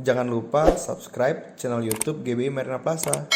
Jangan lupa subscribe channel YouTube GBI Marina Plaza.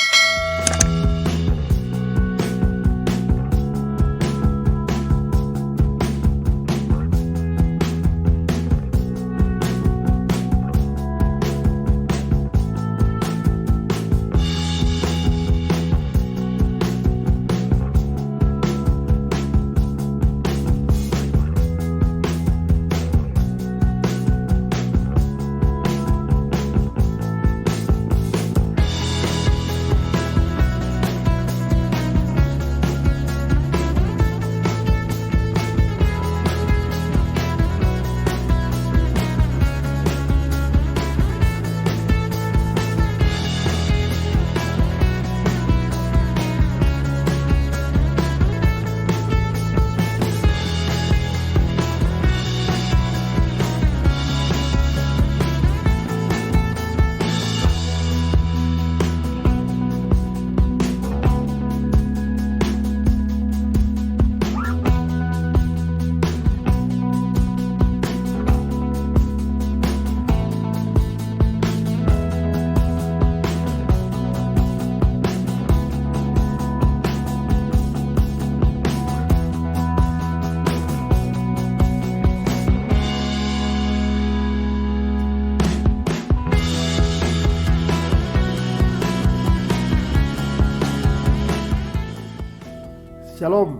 Shalom,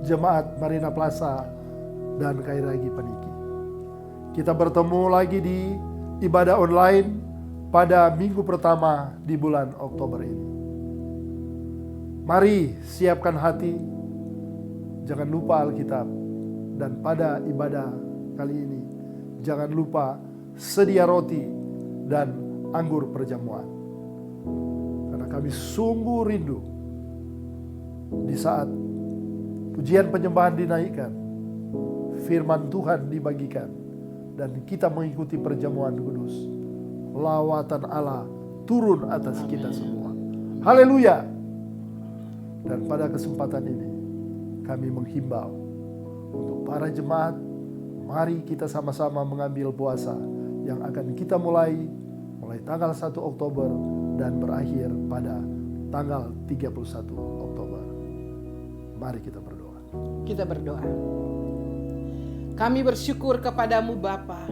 Jemaat Marina Plaza dan Kairagi Paniki. Kita bertemu lagi di ibadah online pada minggu pertama di bulan Oktober ini. Mari siapkan hati, jangan lupa Alkitab. Dan pada ibadah kali ini, jangan lupa sedia roti dan anggur perjamuan. Karena kami sungguh rindu di saat pujian penyembahan dinaikkan, firman Tuhan dibagikan, dan kita mengikuti perjamuan kudus. Lawatan Allah turun atas kita semua. Haleluya. Dan pada kesempatan ini, kami menghimbau untuk para jemaat, mari kita sama-sama mengambil puasa yang akan kita mulai tanggal 1 Oktober dan berakhir pada tanggal 31 Oktober. Mari kita berdoa. Kita berdoa. Kami bersyukur kepadamu Bapa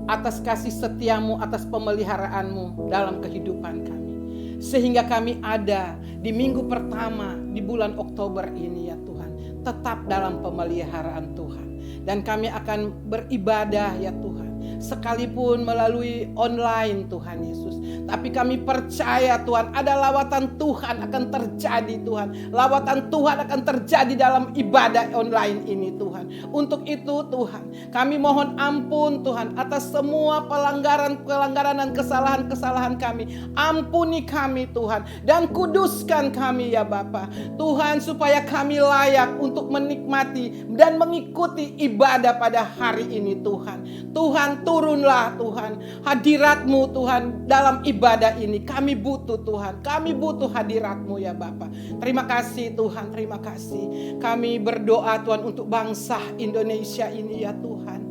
atas kasih setiamu, atas pemeliharaanmu dalam kehidupan kami. Sehingga kami ada di minggu pertama di bulan Oktober ini ya Tuhan. Tetap dalam pemeliharaan Tuhan. Dan kami akan beribadah ya Tuhan. Sekalipun melalui online Tuhan Yesus. Tapi kami percaya Tuhan ada lawatan Tuhan akan terjadi Tuhan. Lawatan Tuhan akan terjadi dalam ibadah online ini Tuhan. Untuk itu Tuhan kami mohon ampun Tuhan atas semua pelanggaran dan kesalahan-kesalahan kami. Ampuni kami Tuhan dan kuduskan kami ya Bapa. Tuhan supaya kami layak untuk menikmati dan mengikuti ibadah pada hari ini Tuhan. Tuhan turunlah Tuhan hadirat-Mu Tuhan dalam ibadah ini. Kami butuh Tuhan, kami butuh hadirat-Mu ya Bapa. Terima kasih Tuhan, terima kasih. Kami berdoa Tuhan untuk bangsa Indonesia ini ya Tuhan.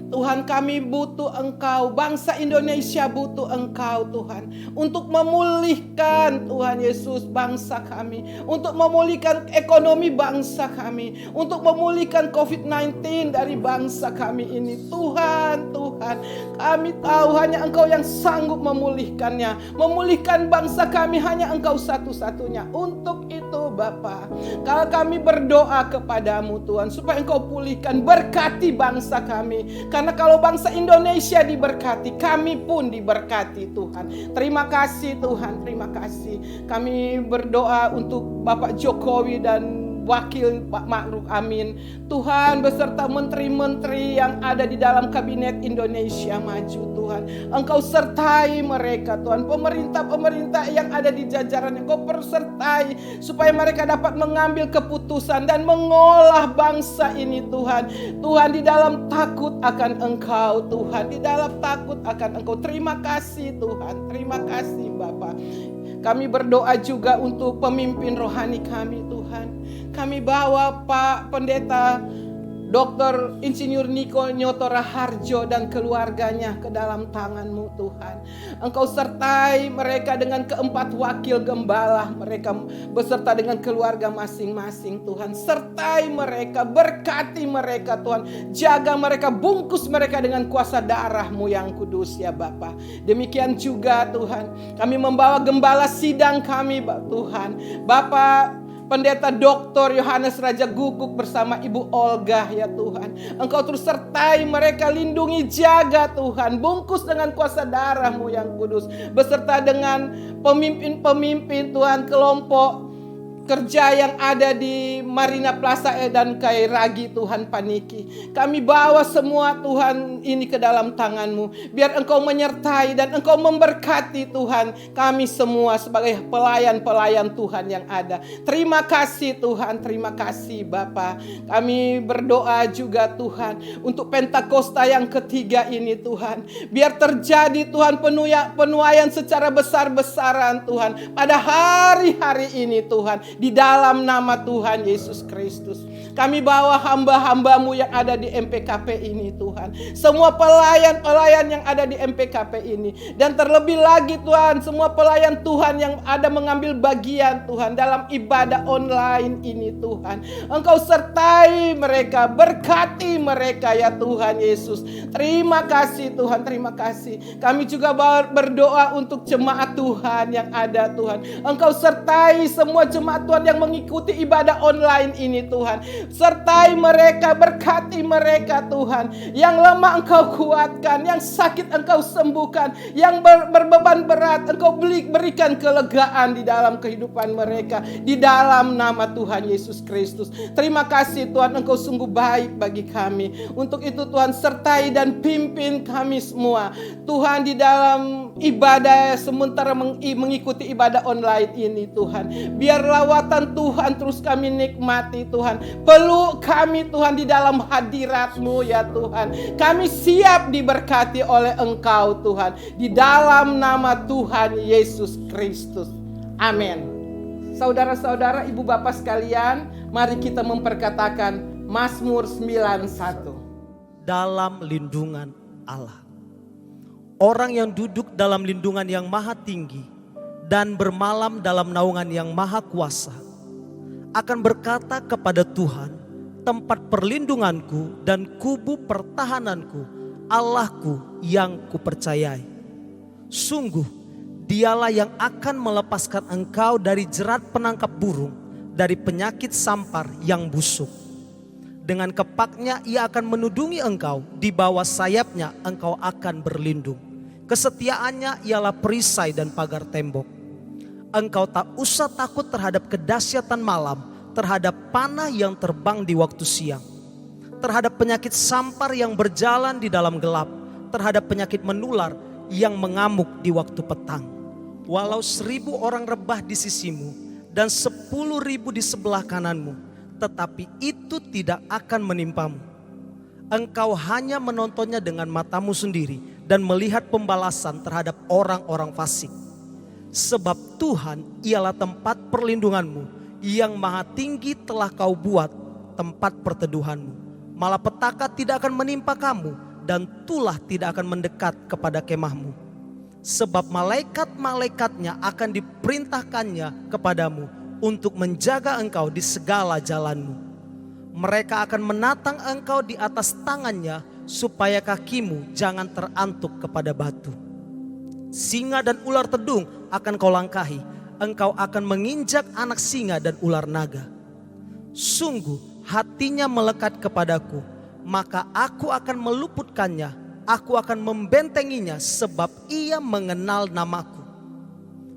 Tuhan kami butuh Engkau, bangsa Indonesia butuh Engkau Tuhan. Untuk memulihkan Tuhan Yesus bangsa kami. Untuk memulihkan ekonomi bangsa kami. Untuk memulihkan COVID-19 dari bangsa kami ini. Tuhan kami tahu hanya Engkau yang sanggup memulihkannya. Memulihkan bangsa kami hanya Engkau satu-satunya. Untuk itu Bapa, kalau kami berdoa kepadamu Tuhan supaya Engkau pulihkan, berkati bangsa kami. Karena kalau bangsa Indonesia diberkati, kami pun diberkati Tuhan. Terima kasih Tuhan, terima kasih. Kami berdoa untuk Bapak Jokowi dan Wakil Pak Ma'ruf Amin. Tuhan beserta menteri-menteri yang ada di dalam kabinet Indonesia Maju Tuhan. Engkau sertai mereka Tuhan. Pemerintah-pemerintah yang ada di jajaran Engkau persertai. Supaya mereka dapat mengambil keputusan dan mengolah bangsa ini Tuhan. Tuhan di dalam takut akan Engkau Tuhan. Di dalam takut akan Engkau. Terima kasih Tuhan. Terima kasih Bapak. Kami berdoa juga untuk pemimpin rohani kami Tuhan. Kami bawa Pak Pendeta Dr. Insinyur Niko Nyoto Raharjo dan keluarganya ke dalam tangan-Mu Tuhan. Engkau sertai mereka dengan keempat wakil gembala mereka beserta dengan keluarga masing-masing Tuhan. Sertai mereka, berkati mereka Tuhan. Jaga mereka, bungkus mereka dengan kuasa darah-Mu yang kudus ya Bapa. Demikian juga Tuhan, kami membawa gembala sidang kami Tuhan. Bapak Pendeta Dr. Yohanes Raja Guguk bersama Ibu Olga ya Tuhan. Engkau terus sertai mereka, lindungi, jaga Tuhan. Bungkus dengan kuasa darah-Mu yang kudus. Beserta dengan pemimpin-pemimpin Tuhan, kelompok kerja yang ada di Marina Plaza dan Kairagi Tuhan Paniki. Kami bawa semua Tuhan ini ke dalam tangan-Mu. Biar Engkau menyertai dan Engkau memberkati Tuhan kami semua sebagai pelayan-pelayan Tuhan yang ada. Terima kasih Tuhan, terima kasih Bapa. Kami berdoa juga Tuhan untuk Pentakosta yang ketiga ini Tuhan. Biar terjadi Tuhan penuaian secara besar-besaran Tuhan pada hari-hari ini Tuhan. Di dalam nama Tuhan Yesus Kristus. Kami bawa hamba-hamba-Mu yang ada di MPKP ini Tuhan. Semua pelayan-pelayan yang ada di MPKP ini. Dan terlebih lagi Tuhan, semua pelayan Tuhan yang ada mengambil bagian Tuhan dalam ibadah online ini Tuhan. Engkau sertai mereka, berkati mereka ya Tuhan Yesus. Terima kasih Tuhan, terima kasih. Kami juga berdoa untuk jemaat Tuhan yang ada Tuhan. Engkau sertai semua jemaat Tuhan yang mengikuti ibadah online ini Tuhan. Sertai mereka, berkati mereka Tuhan. Yang lemah Engkau kuatkan, yang sakit Engkau sembuhkan, yang berbeban berat Engkau berikan kelegaan di dalam kehidupan mereka. Di dalam nama Tuhan Yesus Kristus. Terima kasih Tuhan, Engkau sungguh baik bagi kami. Untuk itu Tuhan sertai dan pimpin kami semua Tuhan di dalam ibadah sementara mengikuti ibadah online ini Tuhan. Biar lawatan Tuhan terus kami nikmati Tuhan. Peluk kami Tuhan di dalam hadirat-Mu ya Tuhan. Kami siap diberkati oleh Engkau Tuhan. Di dalam nama Tuhan Yesus Kristus. Amin. Saudara-saudara, ibu bapak sekalian, mari kita memperkatakan Mazmur 91. Dalam lindungan Allah. Orang yang duduk dalam lindungan yang maha tinggi dan bermalam dalam naungan yang maha kuasa akan berkata kepada Tuhan, tempat perlindunganku dan kubu pertahananku, Allahku yang kupercayai. Sungguh Dialah yang akan melepaskan engkau dari jerat penangkap burung, dari penyakit sampar yang busuk. Dengan kepaknya ia akan menudungi engkau, di bawah sayapnya engkau akan berlindung. Kesetiaannya ialah perisai dan pagar tembok. Engkau tak usah takut terhadap kedahsyatan malam, terhadap panah yang terbang di waktu siang, terhadap penyakit sampar yang berjalan di dalam gelap, terhadap penyakit menular yang mengamuk di waktu petang. Walau 1000 orang rebah di sisimu dan 10.000 di sebelah kananmu, tetapi itu tidak akan menimpamu. Engkau hanya menontonnya dengan matamu sendiri dan melihat pembalasan terhadap orang-orang fasik. Sebab Tuhan ialah tempat perlindunganmu, yang maha tinggi telah kau buat tempat perteduhanmu. Malapetaka tidak akan menimpa kamu, dan tulah tidak akan mendekat kepada kemahmu. Sebab malaikat-malaikatnya akan diperintahkannya kepadamu untuk menjaga engkau di segala jalanmu. Mereka akan menatang engkau di atas tangannya, supaya kakimu jangan terantuk kepada batu. Singa dan ular tedung akan kau langkahi, engkau akan menginjak anak singa dan ular naga. Sungguh hatinya melekat kepadaku, maka aku akan meluputkannya. Aku akan membentenginya sebab ia mengenal namaku.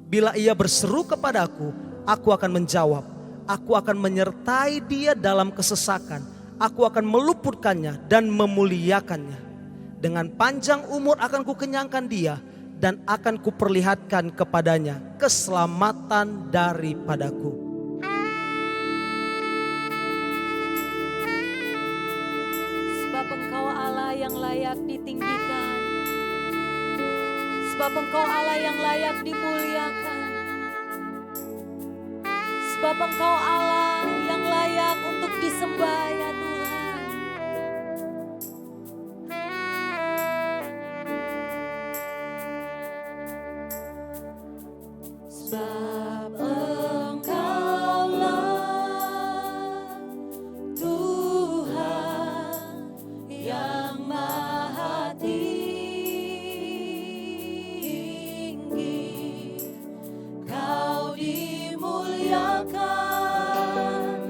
Bila ia berseru kepadaku, aku akan menjawab. Aku akan menyertai dia dalam kesesakan. Aku akan meluputkannya dan memuliakannya. Dengan panjang umur akan kukenyangkan dia, dan akan kuperlihatkan kepadanya keselamatan daripadaku. Sebab Engkau Allah yang layak ditinggikan. Sebab Engkau Allah yang layak dimuliakan. Sebab Engkau Allah yang layak untuk disembah ya Tuhan. Sebab Engkaulah Tuhan yang Maha Tinggi. Kau dimuliakan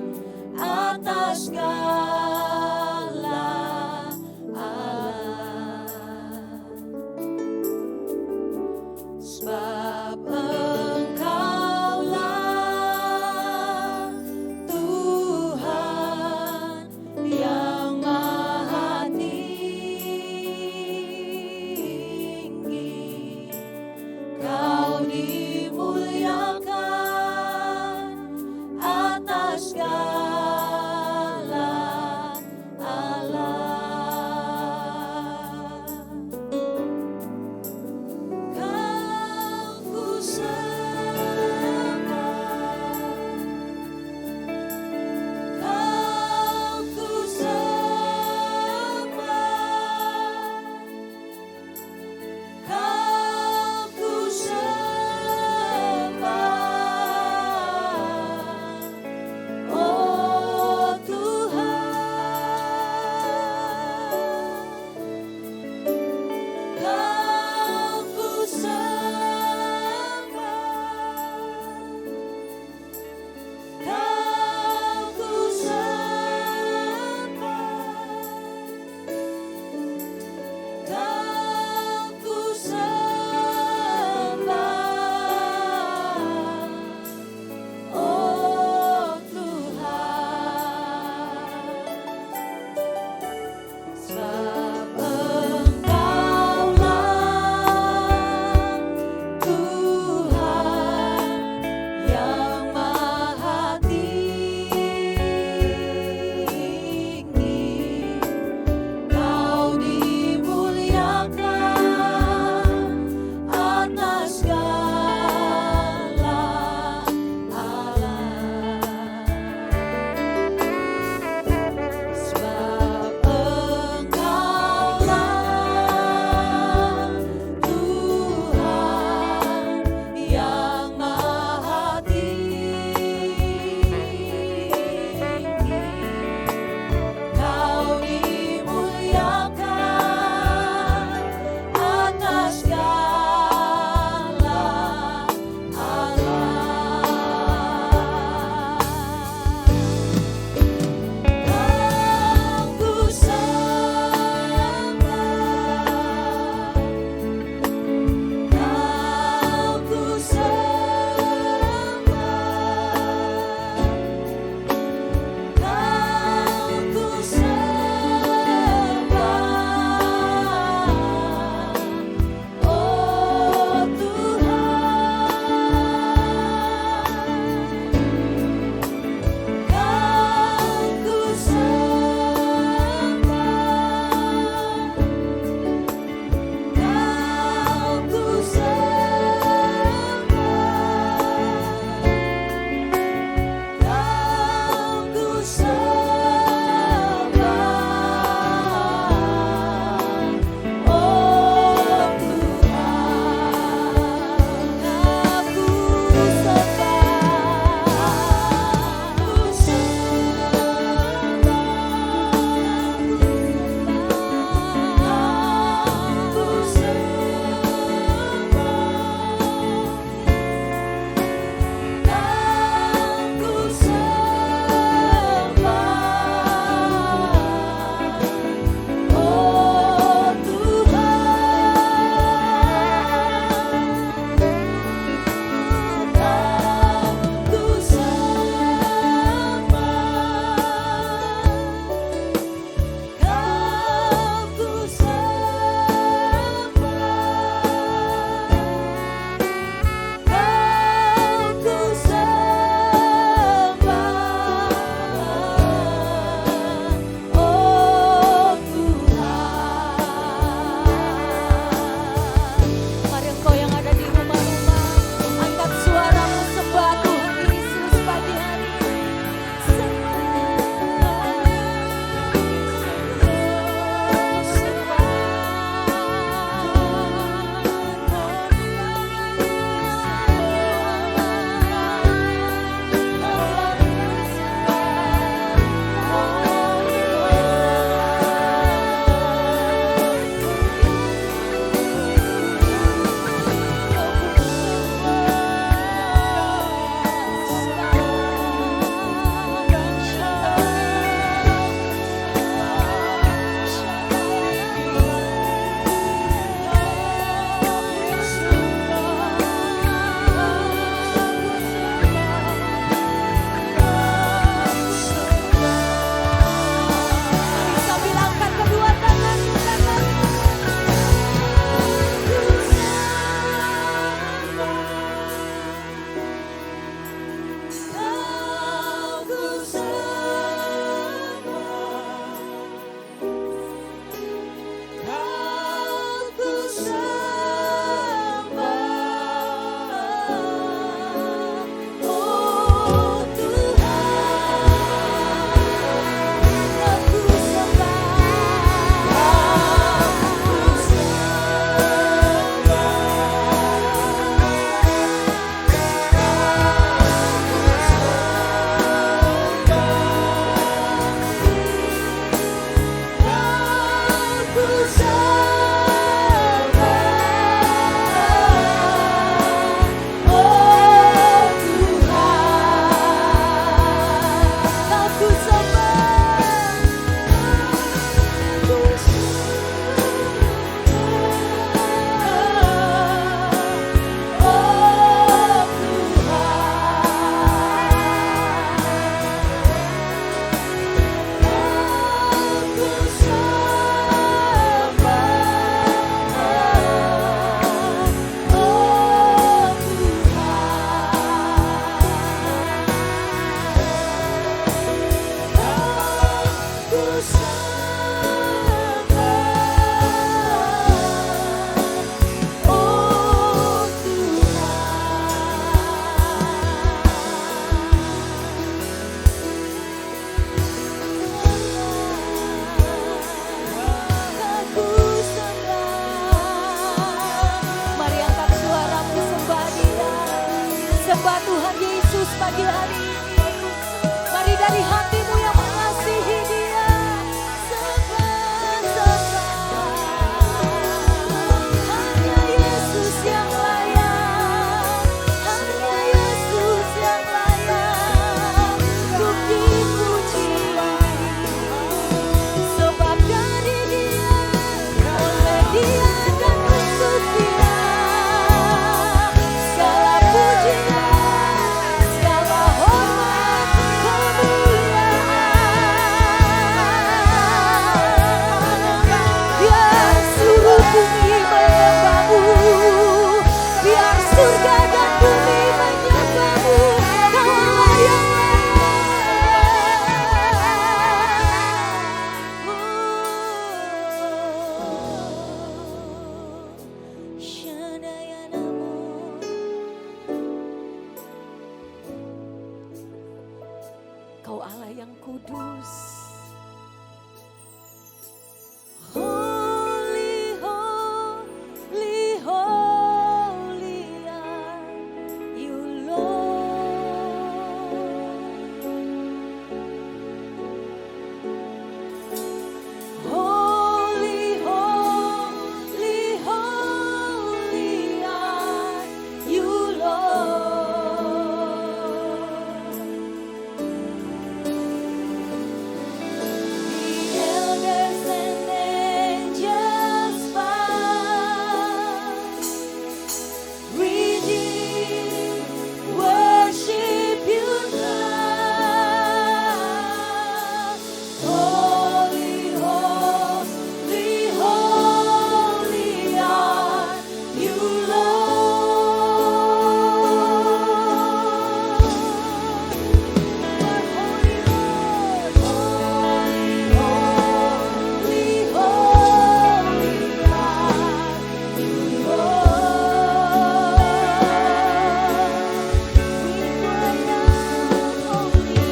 atas segala Allah. Sebab Engkau yang kudus. Holy, holy, holy are you, Lord. Holy, holy, holy are you, Lord. The elders and angels bow, redeemed, worship you now. Holy, holy, holy are you, Lord. Holy, Lord, holy, holy, holy are you, Lord. We cry out, holy,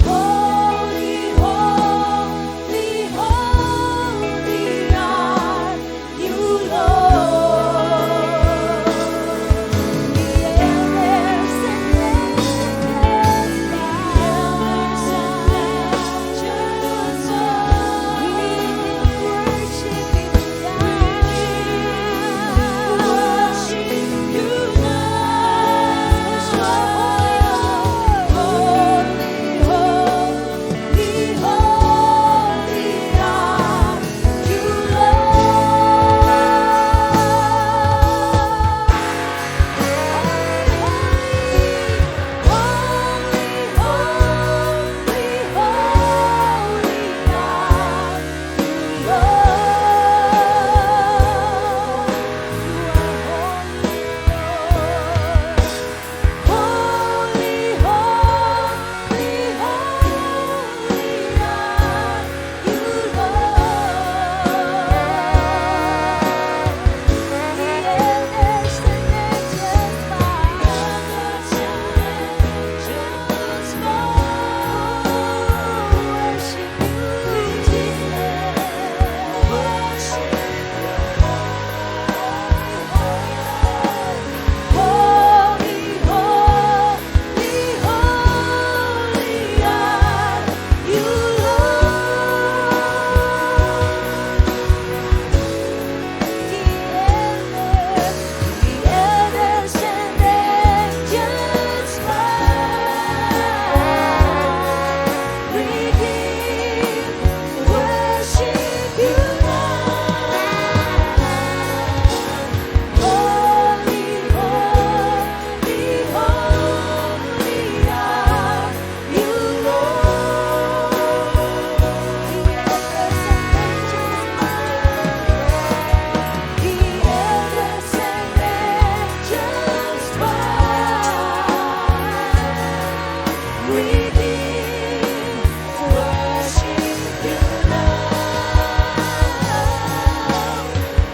holy, holy, holy are you, Lord. The elders and angels bow, we worship you now. Worship you now.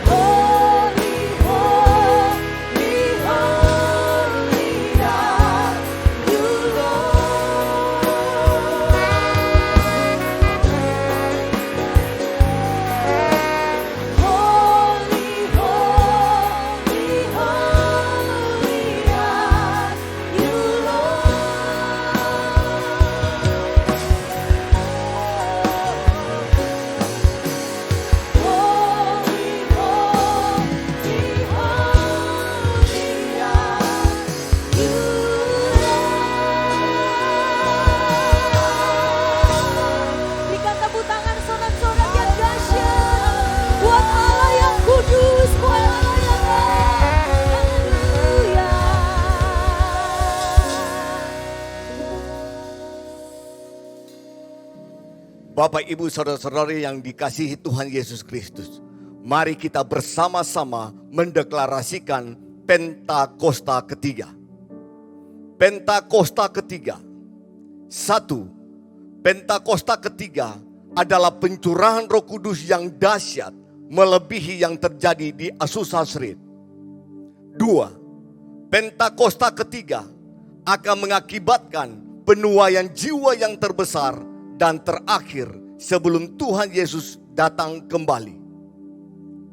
Holy, holy, holy are you, Berikan tepuk tangan sorak-sorak yang dahsyat buat Allah yang kudus, buat Allah yang baik. Haleluya. Bapak, Ibu, Saudara-saudari yang dikasihi Tuhan Yesus Kristus, mari kita bersama-sama mendeklarasikan Pentakosta ketiga. Pentakosta ketiga. 1. Pentakosta ketiga adalah pencurahan Roh Kudus yang dahsyat melebihi yang terjadi di Azusa Street. 2. Pentakosta ketiga akan mengakibatkan penuaian jiwa yang terbesar dan terakhir sebelum Tuhan Yesus datang kembali.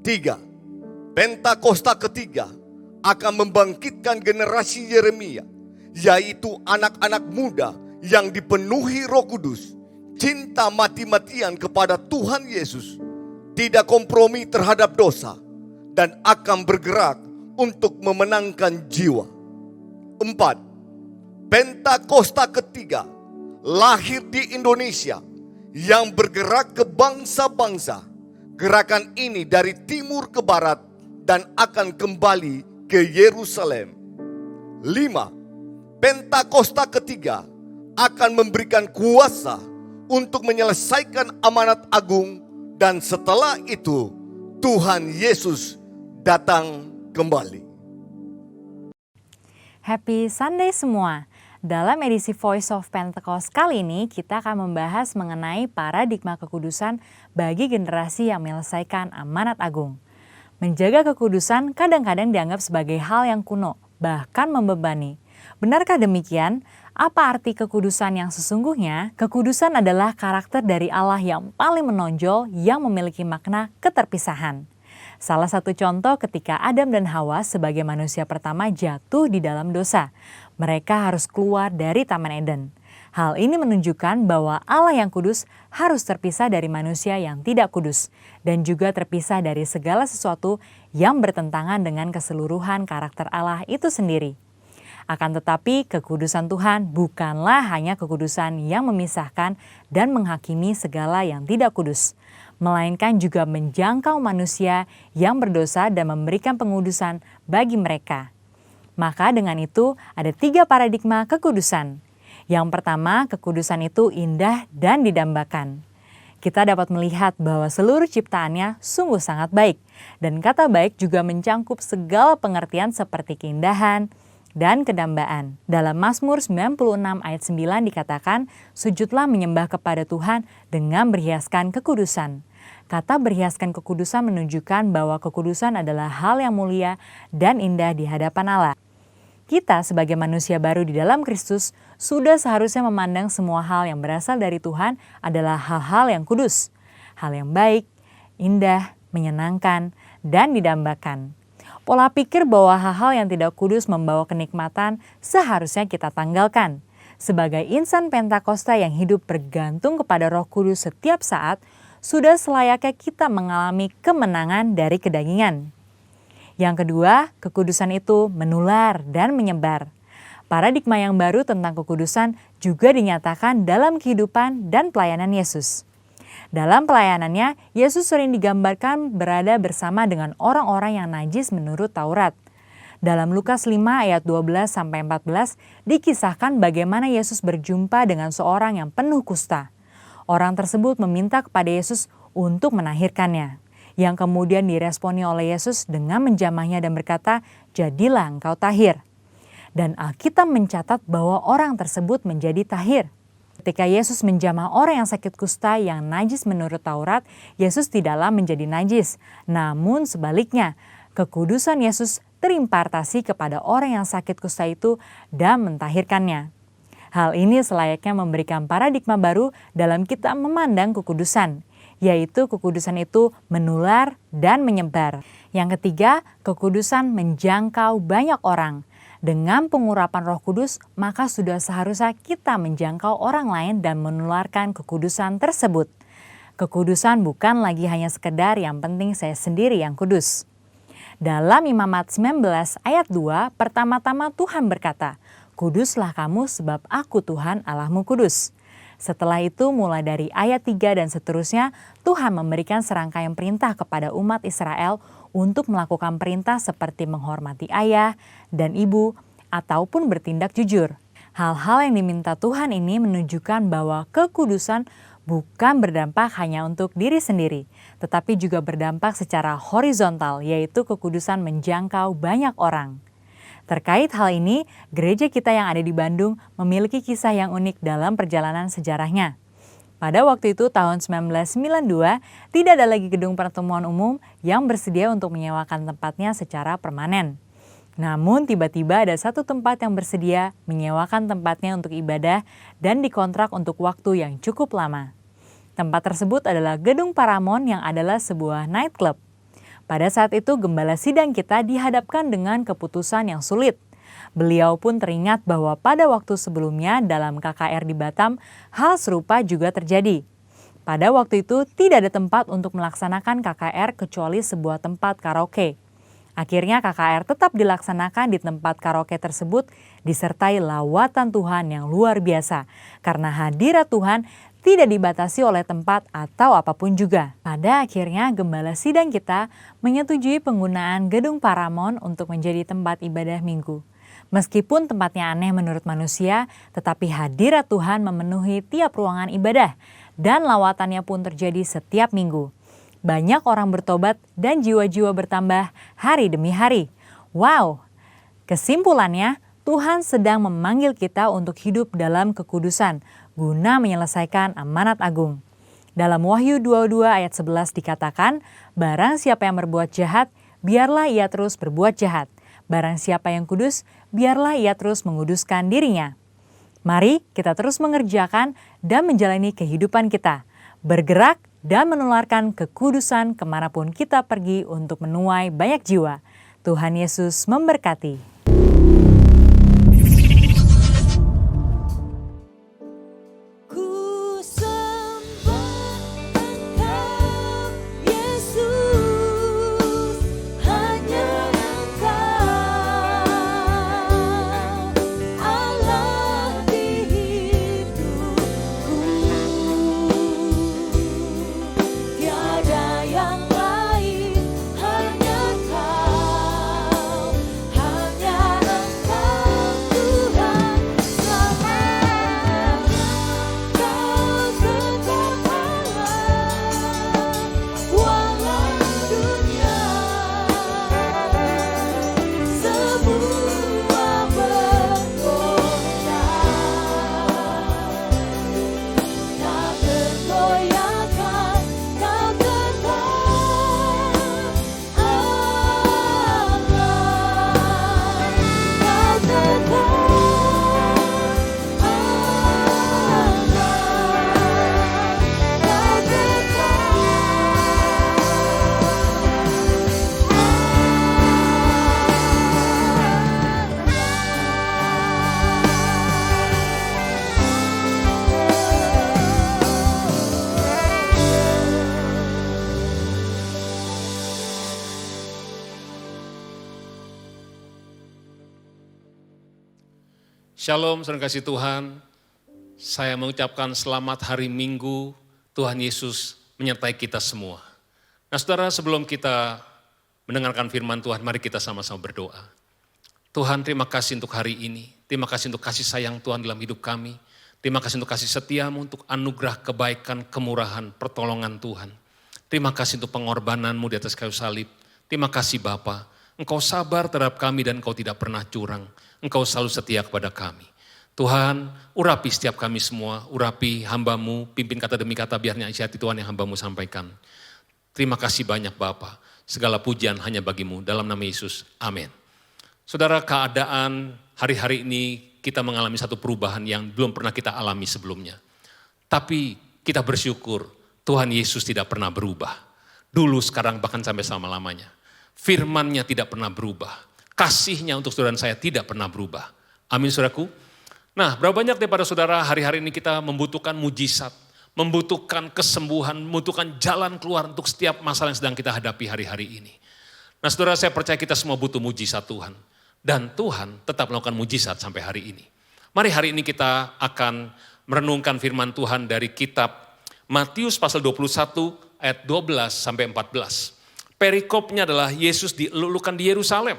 3. Pentakosta ketiga akan membangkitkan generasi Yeremia, yaitu anak-anak muda yang dipenuhi Roh Kudus, cinta mati-matian kepada Tuhan Yesus, tidak kompromi terhadap dosa, dan akan bergerak untuk memenangkan jiwa. 4. Pentakosta ketiga lahir di Indonesia yang bergerak ke bangsa-bangsa. Gerakan ini dari timur ke barat dan akan kembali ke Yerusalem. 5. Pentakosta ketiga akan memberikan kuasa untuk menyelesaikan amanat agung, dan setelah itu Tuhan Yesus datang kembali. Happy Sunday semua. Dalam edisi Voice of Pentecost kali ini kita akan membahas mengenai paradigma kekudusan bagi generasi yang menyelesaikan amanat agung. Menjaga kekudusan kadang-kadang dianggap sebagai hal yang kuno, bahkan membebani. Benarkah demikian? Apa arti kekudusan yang sesungguhnya? Kekudusan adalah karakter dari Allah yang paling menonjol yang memiliki makna keterpisahan. Salah satu contoh ketika Adam dan Hawa sebagai manusia pertama jatuh di dalam dosa. Mereka harus keluar dari Taman Eden. Hal ini menunjukkan bahwa Allah yang kudus harus terpisah dari manusia yang tidak kudus, dan juga terpisah dari segala sesuatu yang bertentangan dengan keseluruhan karakter Allah itu sendiri. Akan tetapi kekudusan Tuhan bukanlah hanya kekudusan yang memisahkan dan menghakimi segala yang tidak kudus, melainkan juga menjangkau manusia yang berdosa dan memberikan pengudusan bagi mereka. Maka dengan itu ada 3 paradigma kekudusan. Yang pertama, kekudusan itu indah dan didambakan. Kita dapat melihat bahwa seluruh ciptaannya sungguh sangat baik, dan kata baik juga mencangkup segala pengertian seperti keindahan dan kedambaan. Dalam Mazmur 96 ayat 9 dikatakan, sujudlah menyembah kepada Tuhan dengan berhiaskan kekudusan. Kata berhiaskan kekudusan menunjukkan bahwa kekudusan adalah hal yang mulia dan indah di hadapan Allah. Kita sebagai manusia baru di dalam Kristus sudah seharusnya memandang semua hal yang berasal dari Tuhan adalah hal-hal yang kudus, hal yang baik, indah, menyenangkan, dan didambakan. Pola pikir bahwa hal-hal yang tidak kudus membawa kenikmatan seharusnya kita tanggalkan. Sebagai insan Pentakosta yang hidup bergantung kepada Roh Kudus setiap saat, sudah selayaknya kita mengalami kemenangan dari kedagingan. Yang kedua, kekudusan itu menular dan menyebar. Paradigma yang baru tentang kekudusan juga dinyatakan dalam kehidupan dan pelayanan Yesus. Dalam pelayanannya, Yesus sering digambarkan berada bersama dengan orang-orang yang najis menurut Taurat. Dalam Lukas 5 ayat 12-14 dikisahkan bagaimana Yesus berjumpa dengan seorang yang penuh kusta. Orang tersebut meminta kepada Yesus untuk menahirkannya, yang kemudian diresponi oleh Yesus dengan menjamahnya dan berkata, "Jadilah engkau tahir." Dan Alkitab mencatat bahwa orang tersebut menjadi tahir. Ketika Yesus menjamah orang yang sakit kusta yang najis menurut Taurat, Yesus tidaklah menjadi najis. Namun sebaliknya, kekudusan Yesus terimpartasi kepada orang yang sakit kusta itu dan mentahirkannya. Hal ini selayaknya memberikan paradigma baru dalam kita memandang kekudusan, yaitu kekudusan itu menular dan menyebar. Yang ketiga, kekudusan menjangkau banyak orang. Dengan pengurapan Roh Kudus, maka sudah seharusnya kita menjangkau orang lain dan menularkan kekudusan tersebut. Kekudusan bukan lagi hanya sekedar yang penting saya sendiri yang kudus. Dalam Imamat 19 ayat 2, pertama-tama Tuhan berkata, "Kuduslah kamu sebab aku Tuhan Allahmu kudus." Setelah itu mulai dari ayat 3 dan seterusnya, Tuhan memberikan serangkaian perintah kepada umat Israel untuk melakukan perintah seperti menghormati ayah dan ibu ataupun bertindak jujur. Hal-hal yang diminta Tuhan ini menunjukkan bahwa kekudusan bukan berdampak hanya untuk diri sendiri, tetapi juga berdampak secara horizontal, yaitu kekudusan menjangkau banyak orang. Terkait hal ini, gereja kita yang ada di Bandung memiliki kisah yang unik dalam perjalanan sejarahnya. Pada waktu itu tahun 1992, tidak ada lagi gedung pertemuan umum yang bersedia untuk menyewakan tempatnya secara permanen. Namun tiba-tiba ada satu tempat yang bersedia menyewakan tempatnya untuk ibadah dan dikontrak untuk waktu yang cukup lama. Tempat tersebut adalah Gedung Paramount yang adalah sebuah nightclub. Pada saat itu gembala sidang kita dihadapkan dengan keputusan yang sulit. Beliau pun teringat bahwa pada waktu sebelumnya dalam KKR di Batam, hal serupa juga terjadi. Pada waktu itu tidak ada tempat untuk melaksanakan KKR kecuali sebuah tempat karaoke. Akhirnya KKR tetap dilaksanakan di tempat karaoke tersebut disertai lawatan Tuhan yang luar biasa. Karena hadirat Tuhan tidak dibatasi oleh tempat atau apapun juga. Pada akhirnya gembala sidang kita menyetujui penggunaan Gedung Paramount untuk menjadi tempat ibadah minggu. Meskipun tempatnya aneh menurut manusia, tetapi hadirat Tuhan memenuhi tiap ruangan ibadah dan lawatannya pun terjadi setiap minggu. Banyak orang bertobat dan jiwa-jiwa bertambah hari demi hari. Wow! Kesimpulannya, Tuhan sedang memanggil kita untuk hidup dalam kekudusan guna menyelesaikan amanat agung. Dalam Wahyu 22 ayat 11 dikatakan, barang siapa yang berbuat jahat, biarlah ia terus berbuat jahat. Barang siapa yang kudus, biarlah ia terus menguduskan dirinya. Mari kita terus mengerjakan dan menjalani kehidupan kita, bergerak dan menularkan kekudusan kemanapun kita pergi untuk menuai banyak jiwa. Tuhan Yesus memberkati. Shalom, saudara kasih Tuhan. Saya mengucapkan selamat hari Minggu, Tuhan Yesus menyertai kita semua. Nah saudara, sebelum kita mendengarkan firman Tuhan, mari kita sama-sama berdoa. Tuhan, terima kasih untuk hari ini. Terima kasih untuk kasih sayang Tuhan dalam hidup kami. Terima kasih untuk kasih setiamu, untuk anugerah kebaikan, kemurahan, pertolongan Tuhan. Terima kasih untuk pengorbananmu di atas kayu salib. Terima kasih Bapa, Engkau sabar terhadap kami dan Engkau tidak pernah curang. Engkau selalu setia kepada kami. Tuhan, urapi setiap kami semua, urapi hamba-Mu, pimpin kata demi kata biarnya isi hati Tuhan yang hamba-Mu sampaikan. Terima kasih banyak Bapa, segala pujian hanya bagi-Mu, dalam nama Yesus, amin. Saudara, keadaan hari-hari ini kita mengalami satu perubahan yang belum pernah kita alami sebelumnya. Tapi kita bersyukur Tuhan Yesus tidak pernah berubah. Dulu, sekarang, bahkan sampai selama-lamanya. Firman-Nya tidak pernah berubah. Kasih-Nya untuk saudara dan saya tidak pernah berubah. Amin saudaraku. Nah, berapa banyak daripada saudara hari-hari ini kita membutuhkan mujizat, membutuhkan kesembuhan, membutuhkan jalan keluar untuk setiap masalah yang sedang kita hadapi hari-hari ini. Nah saudara, saya percaya kita semua butuh mujizat Tuhan. Dan Tuhan tetap melakukan mujizat sampai hari ini. Mari hari ini kita akan merenungkan firman Tuhan dari kitab Matius pasal 21 ayat 12 sampai 14. Perikopnya adalah Yesus dilulukan di Yerusalem.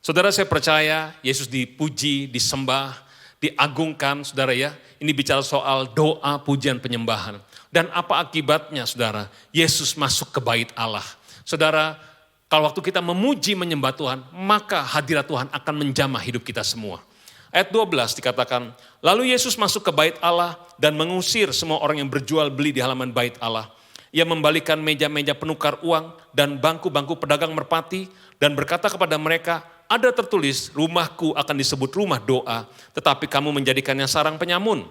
Saudara, saya percaya Yesus dipuji, disembah, diagungkan, saudara ya. Ini bicara soal doa, pujian, penyembahan. Dan apa akibatnya, saudara? Yesus masuk ke bait Allah. Saudara, kalau waktu kita memuji, menyembah Tuhan, maka hadirat Tuhan akan menjamah hidup kita semua. Ayat 12 dikatakan, lalu Yesus masuk ke bait Allah dan mengusir semua orang yang berjual beli di halaman bait Allah. Ia membalikan meja-meja penukar uang dan bangku-bangku pedagang merpati dan berkata kepada mereka, ada tertulis, rumahku akan disebut rumah doa, tetapi kamu menjadikannya sarang penyamun.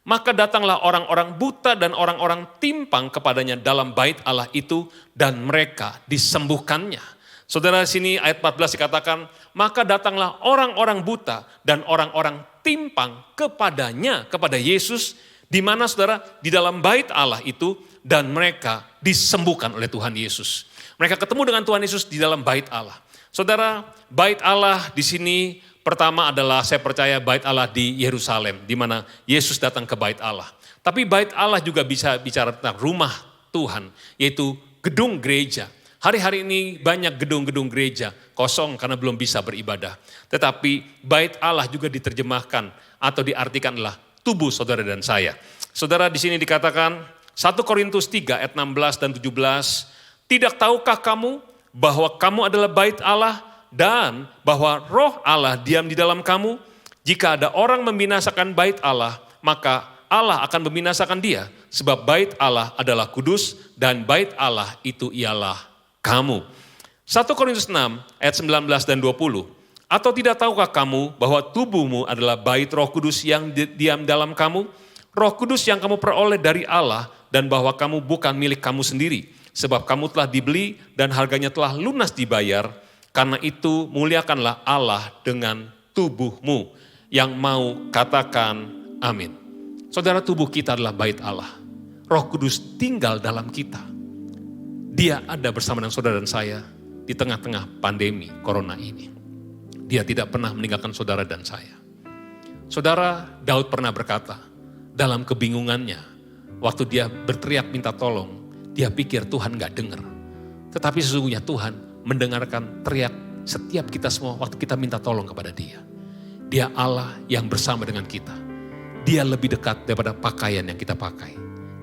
Maka datanglah orang-orang buta dan orang-orang timpang kepadanya dalam bait Allah itu, dan mereka disembuhkannya. Saudara, sini ayat 14 dikatakan, maka datanglah orang-orang buta dan orang-orang timpang kepadanya, kepada Yesus, di mana saudara, di dalam bait Allah itu, dan mereka disembuhkan oleh Tuhan Yesus. Mereka ketemu dengan Tuhan Yesus di dalam bait Allah. Saudara, bait Allah di sini pertama adalah saya percaya bait Allah di Yerusalem, di mana Yesus datang ke bait Allah. Tapi bait Allah juga bisa bicara tentang rumah Tuhan, yaitu gedung gereja. Hari-hari ini banyak gedung-gedung gereja kosong karena belum bisa beribadah. Tetapi bait Allah juga diterjemahkan atau diartikanlah tubuh saudara dan saya. Saudara, di sini dikatakan 1 Korintus 3 ayat 16 dan 17, tidak tahukah kamu bahwa kamu adalah bait Allah dan bahwa roh Allah diam di dalam kamu? Jika ada orang membinasakan bait Allah, maka Allah akan membinasakan dia. Sebab bait Allah adalah kudus dan bait Allah itu ialah kamu. 1 Korintus 6 ayat 19 dan 20. Atau tidak tahukah kamu bahwa tubuhmu adalah bait Roh Kudus yang diam dalam kamu? Roh Kudus yang kamu peroleh dari Allah, dan bahwa kamu bukan milik kamu sendiri. Sebab kamu telah dibeli dan harganya telah lunas dibayar. Karena itu muliakanlah Allah dengan tubuhmu. Yang mau katakan amin. Saudara, tubuh kita adalah bait Allah. Roh Kudus tinggal dalam kita. Dia ada bersama dengan saudara dan saya di tengah-tengah pandemi corona ini. Dia tidak pernah meninggalkan saudara dan saya. Saudara, Daud pernah berkata, dalam kebingungannya, waktu dia berteriak minta tolong, dia pikir Tuhan gak dengar. Tetapi sesungguhnya Tuhan mendengarkan teriak setiap kita semua waktu kita minta tolong kepada dia. Dia Allah yang bersama dengan kita. Dia lebih dekat daripada pakaian yang kita pakai.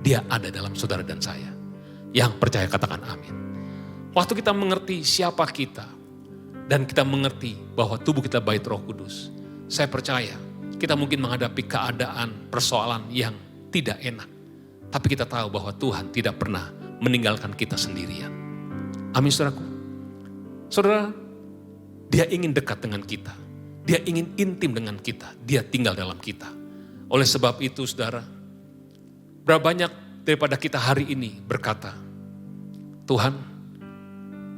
Dia ada dalam saudara dan saya. Yang percaya katakan amin. Waktu kita mengerti siapa kita, dan kita mengerti bahwa tubuh kita bait Roh Kudus, saya percaya kita mungkin menghadapi keadaan, persoalan yang tidak enak. Tapi kita tahu bahwa Tuhan tidak pernah meninggalkan kita sendirian. Amin, saudaraku. Saudara, dia ingin dekat dengan kita. Dia ingin intim dengan kita. Dia tinggal dalam kita. Oleh sebab itu, saudara, berapa banyak daripada kita hari ini berkata, Tuhan,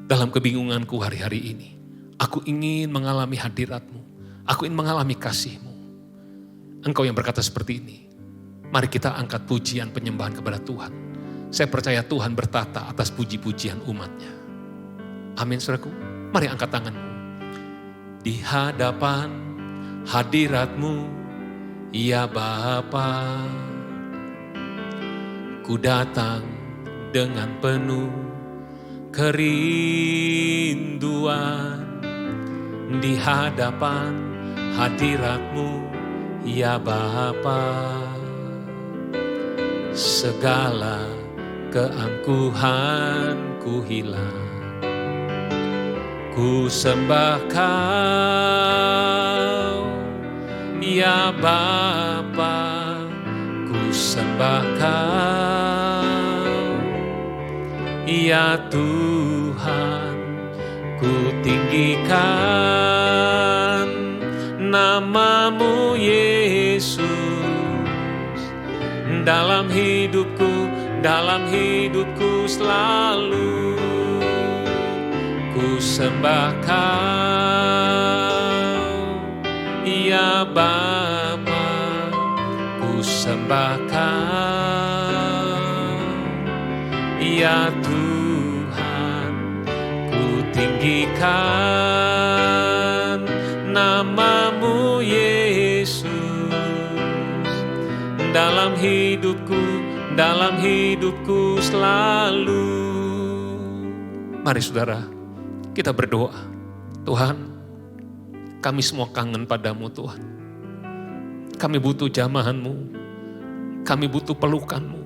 dalam kebingunganku hari-hari ini, aku ingin mengalami hadirat-Mu. Aku ingin mengalami kasih-Mu. Engkau yang berkata seperti ini, mari kita angkat pujian penyembahan kepada Tuhan. Saya percaya Tuhan bertata atas puji-pujian umatnya. Amin, saudaraku. Mari angkat tanganmu. Di hadapan hadirat-Mu, ya Bapa, ku datang dengan penuh kerinduan. Di hadapan hadirat-Mu, ya Bapa, segala keangkuhanku hilang. Ku sembah Kau, ya Bapa, ku sembah Kau, ya Tuhan, ku tinggikan nama-Mu Yesus. Dalam hidupku selalu ku sembah Kau, ya Bapa, ku sembah Kau, ya Tuhan, ku tinggikan nama-Mu Yesus. Dalam hidupku selalu. Mari saudara, kita berdoa. Tuhan, kami semua kangen padamu Tuhan. Kami butuh jamahan-Mu. Kami butuh pelukan-Mu.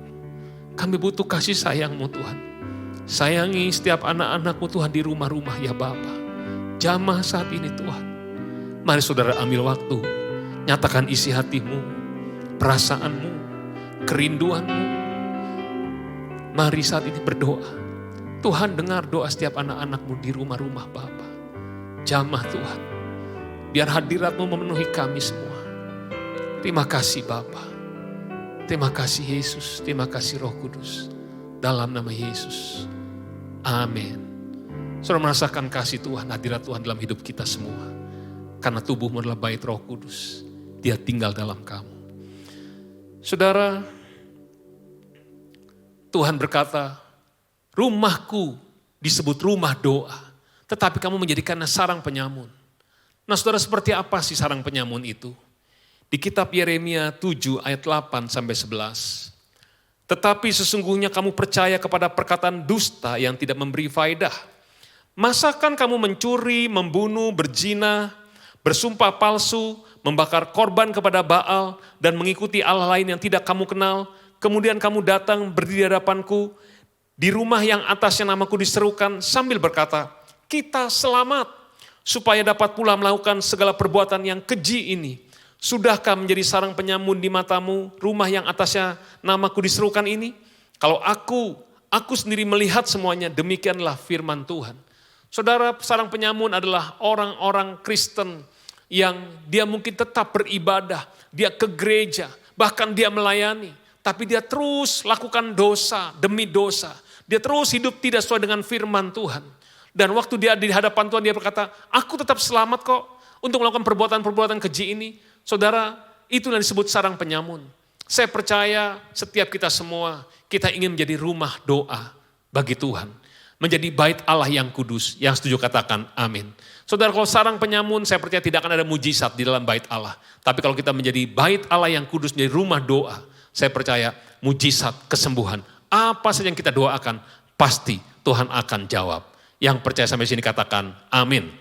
Kami butuh kasih sayang-Mu Tuhan. Sayangi setiap anak-anak-Mu Tuhan di rumah-rumah ya Bapa. Jamah saat ini Tuhan. Mari saudara ambil waktu. Nyatakan isi hatimu, perasaanmu, kerinduanmu. Mari saat ini berdoa. Tuhan dengar doa setiap anak-anak-Mu di rumah-rumah Bapa. jamah Tuhan. Biar hadirat-Mu memenuhi kami semua. Terima kasih Bapa. Terima kasih Yesus. Terima kasih Roh Kudus. Dalam nama Yesus. Amin. Saudara merasakan kasih Tuhan, hadirat Tuhan dalam hidup kita semua. Karena tubuhmu adalah bait Roh Kudus. Dia tinggal dalam kamu. Saudara, Tuhan berkata, rumahku disebut rumah doa. Tetapi kamu menjadikannya sarang penyamun. Nah saudara, seperti apa sih sarang penyamun itu? Di kitab Yeremia 7 ayat 8 sampai 11. Tetapi sesungguhnya kamu percaya kepada perkataan dusta yang tidak memberi faedah. Masakan kamu mencuri, membunuh, berzina, bersumpah palsu, membakar korban kepada Baal, dan mengikuti Allah lain yang tidak kamu kenal. Kemudian kamu datang berdiri di hadapanku, di rumah yang atasnya namaku diserukan sambil berkata, kita selamat, supaya dapat pula melakukan segala perbuatan yang keji ini. Sudahkah menjadi sarang penyamun di matamu, rumah yang atasnya namaku diserukan ini? Kalau aku sendiri melihat semuanya, demikianlah firman Tuhan. Saudara, sarang penyamun adalah orang-orang Kristen yang dia mungkin tetap beribadah, dia ke gereja, bahkan dia melayani. Tapi dia terus lakukan dosa demi dosa. Dia terus hidup tidak sesuai dengan firman Tuhan. Dan waktu dia di hadapan Tuhan dia berkata, aku tetap selamat kok untuk melakukan perbuatan-perbuatan keji ini. Saudara, itulah disebut sarang penyamun. Saya percaya setiap kita semua, kita ingin menjadi rumah doa bagi Tuhan. Menjadi bait Allah yang kudus. Yang setuju katakan amin. Saudara, kalau sarang penyamun, saya percaya tidak akan ada mujizat di dalam bait Allah. Tapi kalau kita menjadi bait Allah yang kudus, menjadi rumah doa, saya percaya mujizat, kesembuhan, apa saja yang kita doakan, pasti Tuhan akan jawab. Yang percaya sampai sini katakan amin.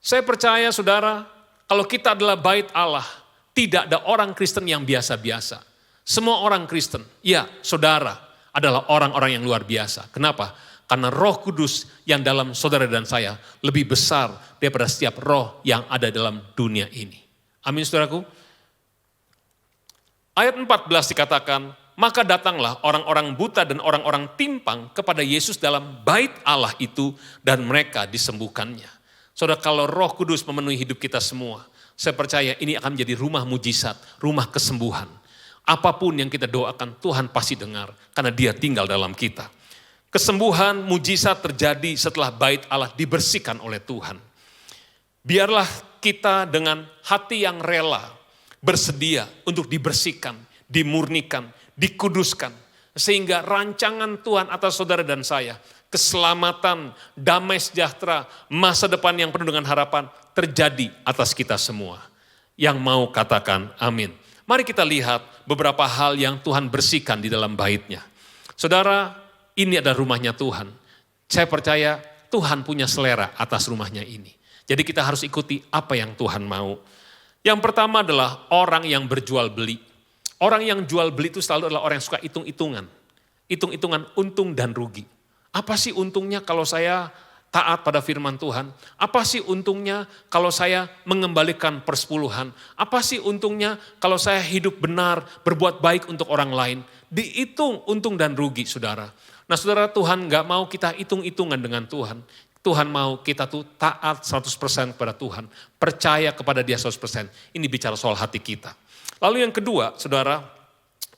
Saya percaya saudara, kalau kita adalah bait Allah, tidak ada orang Kristen yang biasa-biasa. Semua orang Kristen, ya saudara, adalah orang-orang yang luar biasa. Kenapa? Karena Roh Kudus yang dalam saudara dan saya lebih besar daripada setiap roh yang ada dalam dunia ini. Amin saudaraku. Ayat 14 dikatakan, maka datanglah orang-orang buta dan orang-orang timpang kepada Yesus dalam bait Allah itu dan mereka disembuhkannya. Saudara, kalau Roh Kudus memenuhi hidup kita semua, saya percaya ini akan menjadi rumah mujizat, rumah kesembuhan. Apapun yang kita doakan, Tuhan pasti dengar karena Dia tinggal dalam kita. Kesembuhan, mujizat terjadi setelah bait Allah dibersihkan oleh Tuhan. Biarlah kita dengan hati yang rela, bersedia untuk dibersihkan, dimurnikan, dikuduskan. Sehingga rancangan Tuhan atas saudara dan saya, keselamatan, damai sejahtera, masa depan yang penuh dengan harapan terjadi atas kita semua. Yang mau katakan amin. Mari kita lihat beberapa hal yang Tuhan bersihkan di dalam bait-Nya. Saudara, ini adalah rumahnya Tuhan. Saya percaya Tuhan punya selera atas rumahnya ini. Jadi kita harus ikuti apa yang Tuhan mau. Yang pertama adalah orang yang berjual beli. Orang yang jual beli itu selalu adalah orang yang suka hitung-hitungan. Hitung-hitungan untung dan rugi. Apa sih untungnya kalau saya taat pada firman Tuhan? Apa sih untungnya kalau saya mengembalikan persepuluhan? Apa sih untungnya kalau saya hidup benar, berbuat baik untuk orang lain? Dihitung untung dan rugi, saudara. Nah saudara, Tuhan gak mau kita hitung-hitungan dengan Tuhan. Tuhan mau kita tuh taat 100% kepada Tuhan. Percaya kepada Dia 100%. Ini bicara soal hati kita. Lalu yang kedua, saudara,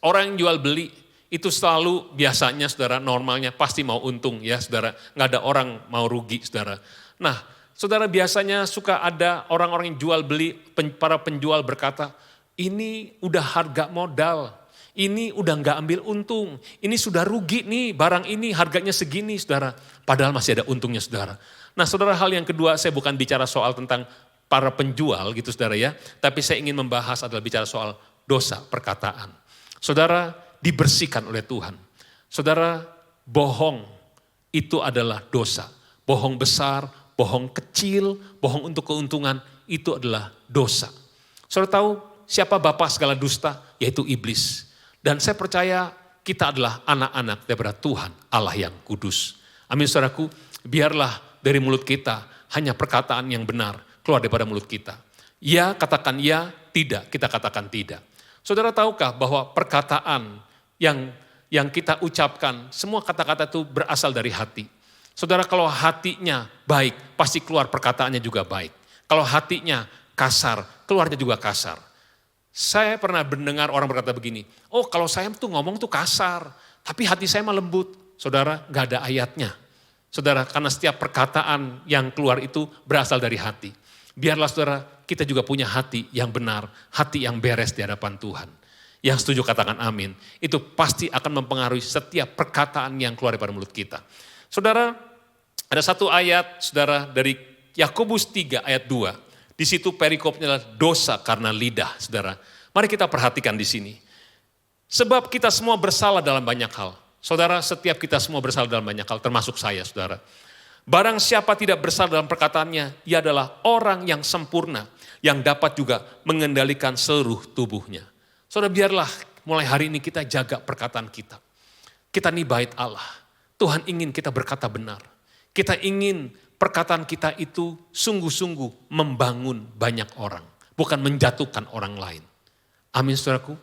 orang yang jual beli itu selalu biasanya, saudara, normalnya pasti mau untung ya, saudara. Nggak ada orang mau rugi, saudara. Nah, saudara, biasanya suka ada orang-orang yang jual beli, para penjual berkata, ini udah harga modal, ini udah nggak ambil untung, ini sudah rugi nih, barang ini harganya segini, saudara. Padahal masih ada untungnya, saudara. Nah, saudara, hal yang kedua, saya bukan bicara soal tentang para penjual gitu, saudara ya. Tapi saya ingin membahas adalah bicara soal dosa perkataan. Saudara, dibersihkan oleh Tuhan. Saudara, bohong itu adalah dosa. Bohong besar, bohong kecil, bohong untuk keuntungan, itu adalah dosa. Saudara tahu siapa bapa segala dusta? Yaitu iblis. Dan saya percaya kita adalah anak-anak daripada Tuhan, Allah yang kudus. Amin saudaraku, biarlah dari mulut kita hanya perkataan yang benar keluar daripada mulut kita. Ya katakan ya, tidak kita katakan tidak. Saudara tahukah bahwa perkataan yang kita ucapkan, semua kata-kata itu berasal dari hati. Saudara, kalau hatinya baik, pasti keluar perkataannya juga baik. Kalau hatinya kasar, keluarnya juga kasar. Saya pernah mendengar orang berkata begini, oh kalau saya tuh ngomong tuh kasar, tapi hati saya mah lembut. Saudara, gak ada ayatnya. Saudara, karena setiap perkataan yang keluar itu berasal dari hati. Biarlah saudara, kita juga punya hati yang benar, hati yang beres di hadapan Tuhan. Yang setuju katakan amin. Itu pasti akan mempengaruhi setiap perkataan yang keluar dari mulut kita. Saudara, ada satu ayat saudara dari Yakobus 3 ayat 2. Di situ perikopnya adalah dosa karena lidah, saudara. Mari kita perhatikan di sini. Sebab kita semua bersalah dalam banyak hal. Saudara, setiap kita semua bersalah dalam banyak hal, termasuk saya, saudara. Barang siapa tidak bersalah dalam perkataannya, ia adalah orang yang sempurna, yang dapat juga mengendalikan seluruh tubuhnya. Saudara, biarlah mulai hari ini kita jaga perkataan kita. Kita ini bait Allah. Tuhan ingin kita berkata benar. Kita ingin perkataan kita itu sungguh-sungguh membangun banyak orang. Bukan menjatuhkan orang lain. Amin, saudaraku.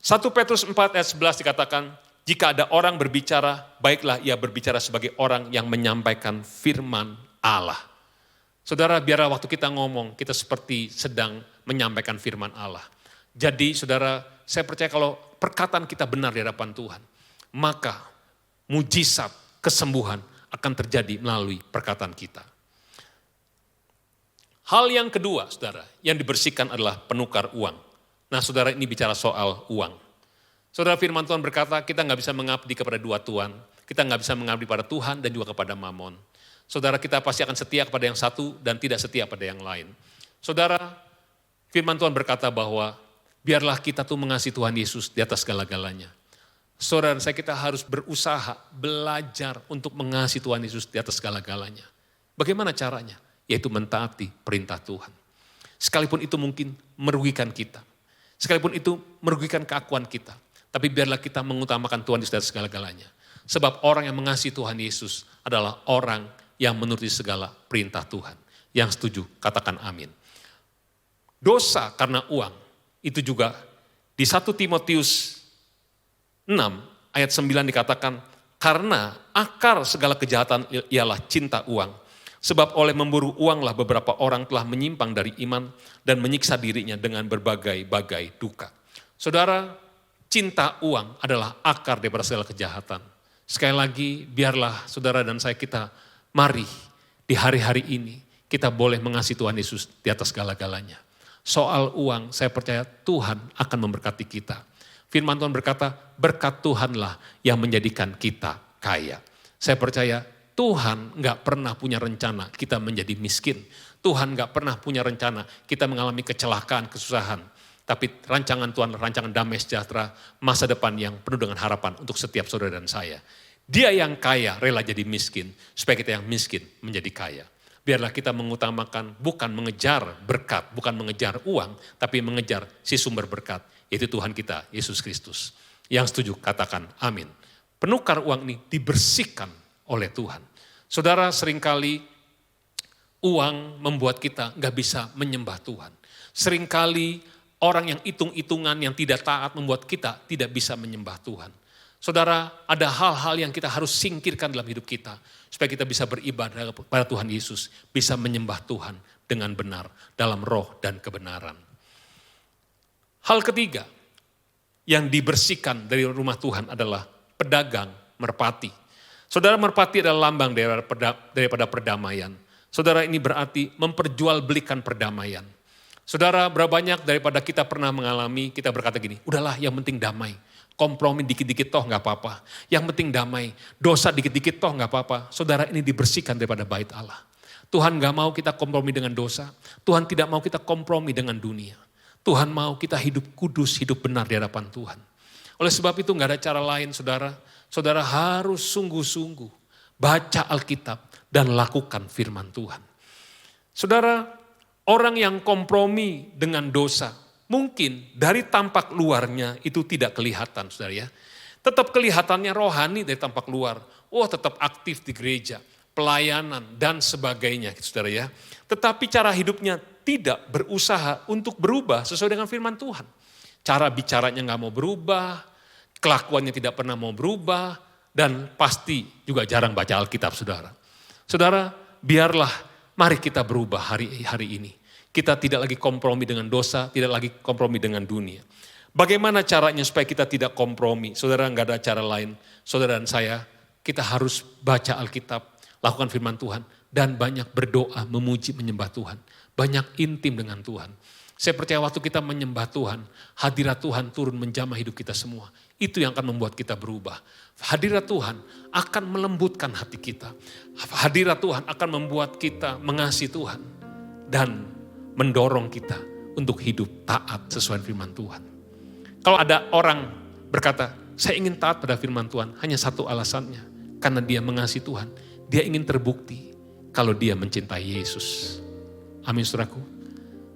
1 Petrus 4 ayat 11 dikatakan, jika ada orang berbicara, baiklah ia berbicara sebagai orang yang menyampaikan firman Allah. Saudara, biarlah waktu kita ngomong, kita seperti sedang menyampaikan firman Allah. Jadi saudara, saya percaya kalau perkataan kita benar di hadapan Tuhan, maka mujizat kesembuhan akan terjadi melalui perkataan kita. Hal yang kedua, saudara, yang dibersihkan adalah penukar uang. Nah, saudara, ini bicara soal uang. Saudara, firman Tuhan berkata, kita nggak bisa mengabdi kepada dua tuan. Kita nggak bisa mengabdi pada Tuhan dan juga kepada Mamon. Saudara, kita pasti akan setia kepada yang satu dan tidak setia pada yang lain. Saudara, firman Tuhan berkata bahwa biarlah kita tuh mengasihi Tuhan Yesus di atas segala-galanya. Saudara, kita harus berusaha, belajar untuk mengasihi Tuhan Yesus di atas segala-galanya. Bagaimana caranya? Yaitu mentaati perintah Tuhan. Sekalipun itu mungkin merugikan kita. Sekalipun itu merugikan keakuan kita. Tapi biarlah kita mengutamakan Tuhan Yesus di atas segala-galanya. Sebab orang yang mengasihi Tuhan Yesus adalah orang yang menuruti segala perintah Tuhan. Yang setuju, katakan amin. Dosa karena uang, itu juga di 1 Timotius 6 ayat 9 dikatakan, karena akar segala kejahatan ialah cinta uang. Sebab oleh memburu uanglah beberapa orang telah menyimpang dari iman dan menyiksa dirinya dengan berbagai-bagai duka. Saudara, cinta uang adalah akar daripada segala kejahatan. Sekali lagi, biarlah saudara dan saya kita, mari di hari-hari ini kita boleh mengasihi Tuhan Yesus di atas segala-galanya. Soal uang, saya percaya Tuhan akan memberkati kita. Firman Tuhan berkata, berkat Tuhanlah yang menjadikan kita kaya. Saya percaya Tuhan gak pernah punya rencana kita menjadi miskin. Tuhan gak pernah punya rencana kita mengalami kecelakaan, kesusahan. Tapi rancangan Tuhan, rancangan damai sejahtera, masa depan yang penuh dengan harapan untuk setiap saudara dan saya. Dia yang kaya rela jadi miskin, supaya kita yang miskin menjadi kaya. Biarlah kita mengutamakan bukan mengejar berkat, bukan mengejar uang, tapi mengejar si sumber berkat, yaitu Tuhan kita, Yesus Kristus. Yang setuju katakan amin. Penukar uang ini dibersihkan oleh Tuhan. Saudara, seringkali uang membuat kita gak bisa menyembah Tuhan. Seringkali orang yang hitung-hitungan yang tidak taat membuat kita tidak bisa menyembah Tuhan. Saudara, ada hal-hal yang kita harus singkirkan dalam hidup kita. Supaya kita bisa beribadah kepada Tuhan Yesus. Bisa menyembah Tuhan dengan benar dalam roh dan kebenaran. Hal ketiga yang dibersihkan dari rumah Tuhan adalah pedagang merpati. Saudara, merpati adalah lambang daripada perdamaian. Saudara, ini berarti memperjualbelikan perdamaian. Saudara, berapa banyak daripada kita pernah mengalami, kita berkata gini, udahlah yang penting damai. Kompromi dikit-dikit toh gak apa-apa. Yang penting damai. Dosa dikit-dikit toh gak apa-apa. Saudara, ini dibersihkan daripada bait Allah. Tuhan gak mau kita kompromi dengan dosa. Tuhan tidak mau kita kompromi dengan dunia. Tuhan mau kita hidup kudus, hidup benar di hadapan Tuhan. Oleh sebab itu gak ada cara lain, saudara. Saudara harus sungguh-sungguh baca Alkitab dan lakukan firman Tuhan. Saudara, orang yang kompromi dengan dosa, mungkin dari tampak luarnya itu tidak kelihatan, saudara ya. Tetap kelihatannya rohani dari tampak luar. Tetap aktif di gereja, pelayanan dan sebagainya, saudara ya. Tetapi cara hidupnya tidak berusaha untuk berubah sesuai dengan firman Tuhan. Cara bicaranya gak mau berubah, kelakuannya tidak pernah mau berubah, dan pasti juga jarang baca Alkitab, saudara. Saudara, biarlah mari kita berubah hari ini. Kita tidak lagi kompromi dengan dosa, tidak lagi kompromi dengan dunia. Bagaimana caranya supaya kita tidak kompromi? Saudara, nggak ada cara lain. Saudara dan saya, kita harus baca Alkitab, lakukan firman Tuhan, dan banyak berdoa, memuji, menyembah Tuhan. Banyak intim dengan Tuhan. Saya percaya waktu kita menyembah Tuhan, hadirat Tuhan turun menjamah hidup kita semua. Itu yang akan membuat kita berubah. Hadirat Tuhan akan melembutkan hati kita. Hadirat Tuhan akan membuat kita mengasihi Tuhan. Dan mendorong kita untuk hidup taat sesuai firman Tuhan. Kalau ada orang berkata, saya ingin taat pada firman Tuhan, hanya satu alasannya. Karena dia mengasihi Tuhan, dia ingin terbukti kalau dia mencintai Yesus. Amin, saudaraku.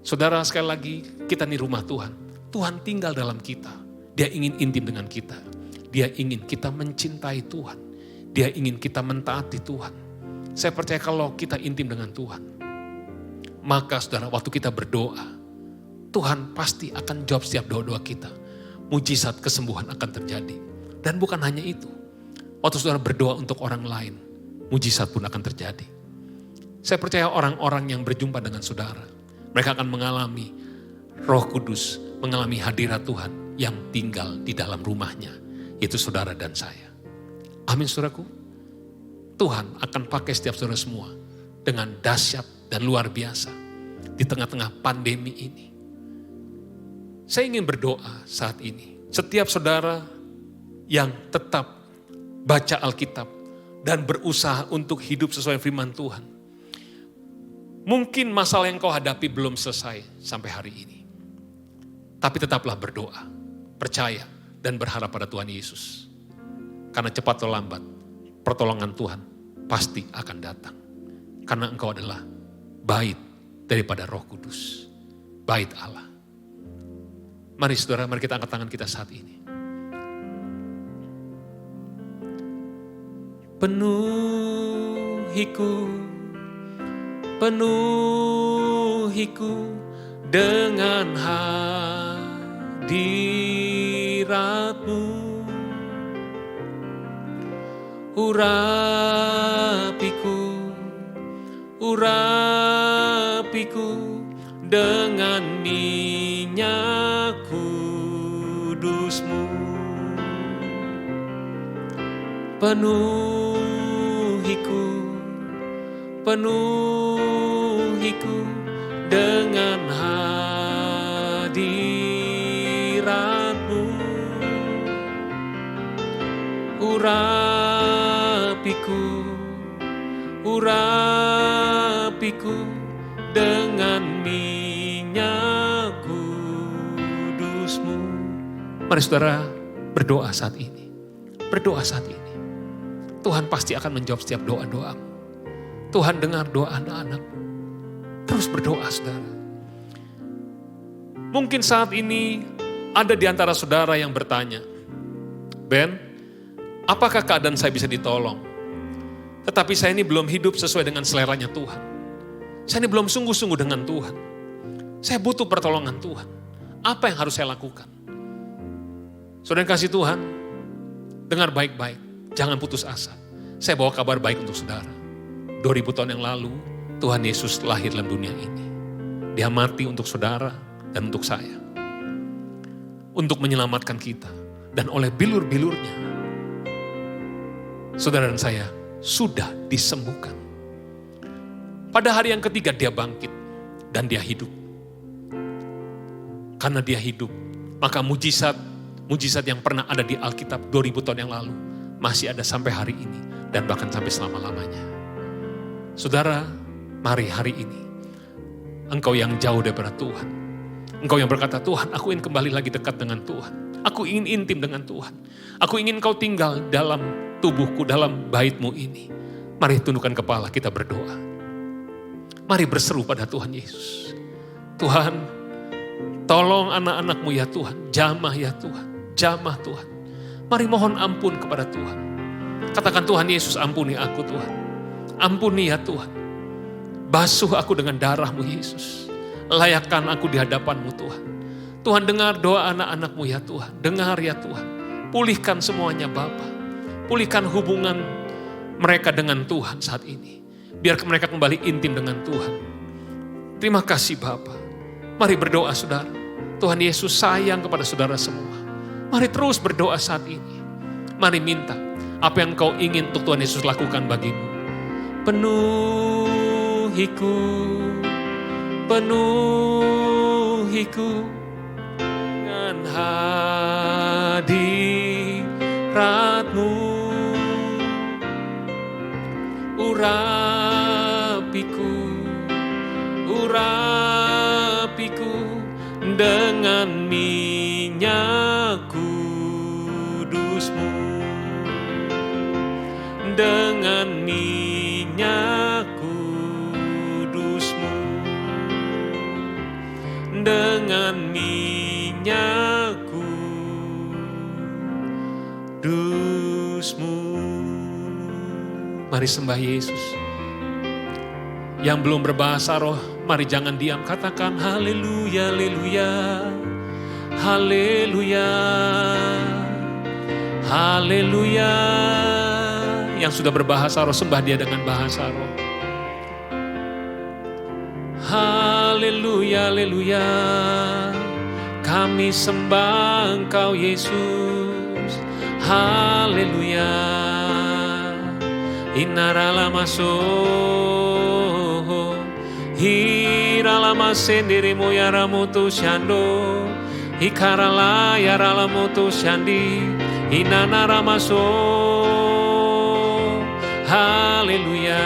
Saudara, sekali lagi, kita ini rumah Tuhan. Tuhan tinggal dalam kita. Dia ingin intim dengan kita. Dia ingin kita mencintai Tuhan. Dia ingin kita mentaati Tuhan. Saya percaya kalau kita intim dengan Tuhan, maka saudara, waktu kita berdoa, Tuhan pasti akan jawab setiap doa-doa kita. Mujizat kesembuhan akan terjadi. Dan bukan hanya itu. Waktu saudara berdoa untuk orang lain, mujizat pun akan terjadi. Saya percaya orang-orang yang berjumpa dengan saudara, mereka akan mengalami Roh Kudus, mengalami hadirat Tuhan yang tinggal di dalam rumahnya, yaitu saudara dan saya. Amin, saudaraku. Tuhan akan pakai setiap saudara semua dengan dahsyat dan luar biasa di tengah-tengah pandemi ini. Saya ingin berdoa saat ini. Setiap saudara yang tetap baca Alkitab dan berusaha untuk hidup sesuai firman Tuhan. Mungkin masalah yang kau hadapi belum selesai sampai hari ini. Tapi tetaplah berdoa, percaya dan berharap pada Tuhan Yesus. Karena cepat atau lambat, pertolongan Tuhan pasti akan datang. Karena engkau adalah bait daripada Roh Kudus. Bait Allah. Mari saudara, mari kita angkat tangan kita saat ini. Penuhiku dengan hadirat-Mu. Urapiku dengan minyak kudus-Mu. Penuhiku dengan hadirat-Mu. Urapiku dengan minyak kudus-Mu. Mari saudara berdoa saat ini. Berdoa saat ini. Tuhan pasti akan menjawab setiap doa-doamu. Tuhan dengar doa anak-anak-Mu. Terus berdoa saudara. Mungkin saat ini ada di antara saudara yang bertanya, Ben, apakah keadaan saya bisa ditolong? Tetapi saya ini belum hidup sesuai dengan seleranya Tuhan. Saya ini belum sungguh-sungguh dengan Tuhan. Saya butuh pertolongan Tuhan. Apa yang harus saya lakukan? Saudara yang kasih Tuhan, dengar baik-baik, jangan putus asa. Saya bawa kabar baik untuk saudara. 2000 tahun yang lalu, Tuhan Yesus lahir dalam dunia ini. Dia mati untuk saudara dan untuk saya. Untuk menyelamatkan kita. Dan oleh bilur-bilurnya, saudara dan saya sudah disembuhkan. Pada hari yang ketiga dia bangkit dan dia hidup. Karena dia hidup, maka mujizat yang pernah ada di Alkitab 2000 tahun yang lalu masih ada sampai hari ini dan bahkan sampai selama-lamanya. Saudara, mari hari ini engkau yang jauh daripada Tuhan. Engkau yang berkata, Tuhan, aku ingin kembali lagi dekat dengan Tuhan. Aku ingin intim dengan Tuhan. Aku ingin kau tinggal dalam tubuhku, dalam bait-Mu ini. Mari tundukkan kepala, kita berdoa. Mari berseru pada Tuhan Yesus. Tuhan, tolong anak-anak-Mu ya Tuhan. Jamah ya Tuhan. Jamah Tuhan. Mari mohon ampun kepada Tuhan. Katakan, Tuhan Yesus, ampuni aku Tuhan. Ampuni ya Tuhan. Basuh aku dengan darah-Mu Yesus. Layakkan aku di hadapan-Mu Tuhan. Tuhan, dengar doa anak-anak-Mu ya Tuhan. Dengar ya Tuhan. Pulihkan semuanya Bapa. Pulihkan hubungan mereka dengan Tuhan saat ini. Biar mereka kembali intim dengan Tuhan. Terima kasih Bapa. Mari berdoa saudara. Tuhan Yesus sayang kepada saudara semua. Mari terus berdoa saat ini. Mari minta apa yang kau ingin untuk Tuhan Yesus lakukan bagimu. Penuhiku, penuhiku dengan hadirat-Mu. Urapiku, urapiku dengan minyak kudus-Mu. Dengan minyak kudus-Mu. Dengan minyak kudus-Mu. Mari sembah Yesus. Yang belum berbahasa roh, mari jangan diam, katakan haleluya, haleluya, haleluya, haleluya. Yang sudah berbahasa roh, sembah dia dengan bahasa roh. Haleluya, haleluya, kami sembah Engkau Yesus. Haleluya, inarala maso, hirala sendiri moyara mutu shando, hikarala yarala mutu shandi, inanara maso. Haleluya.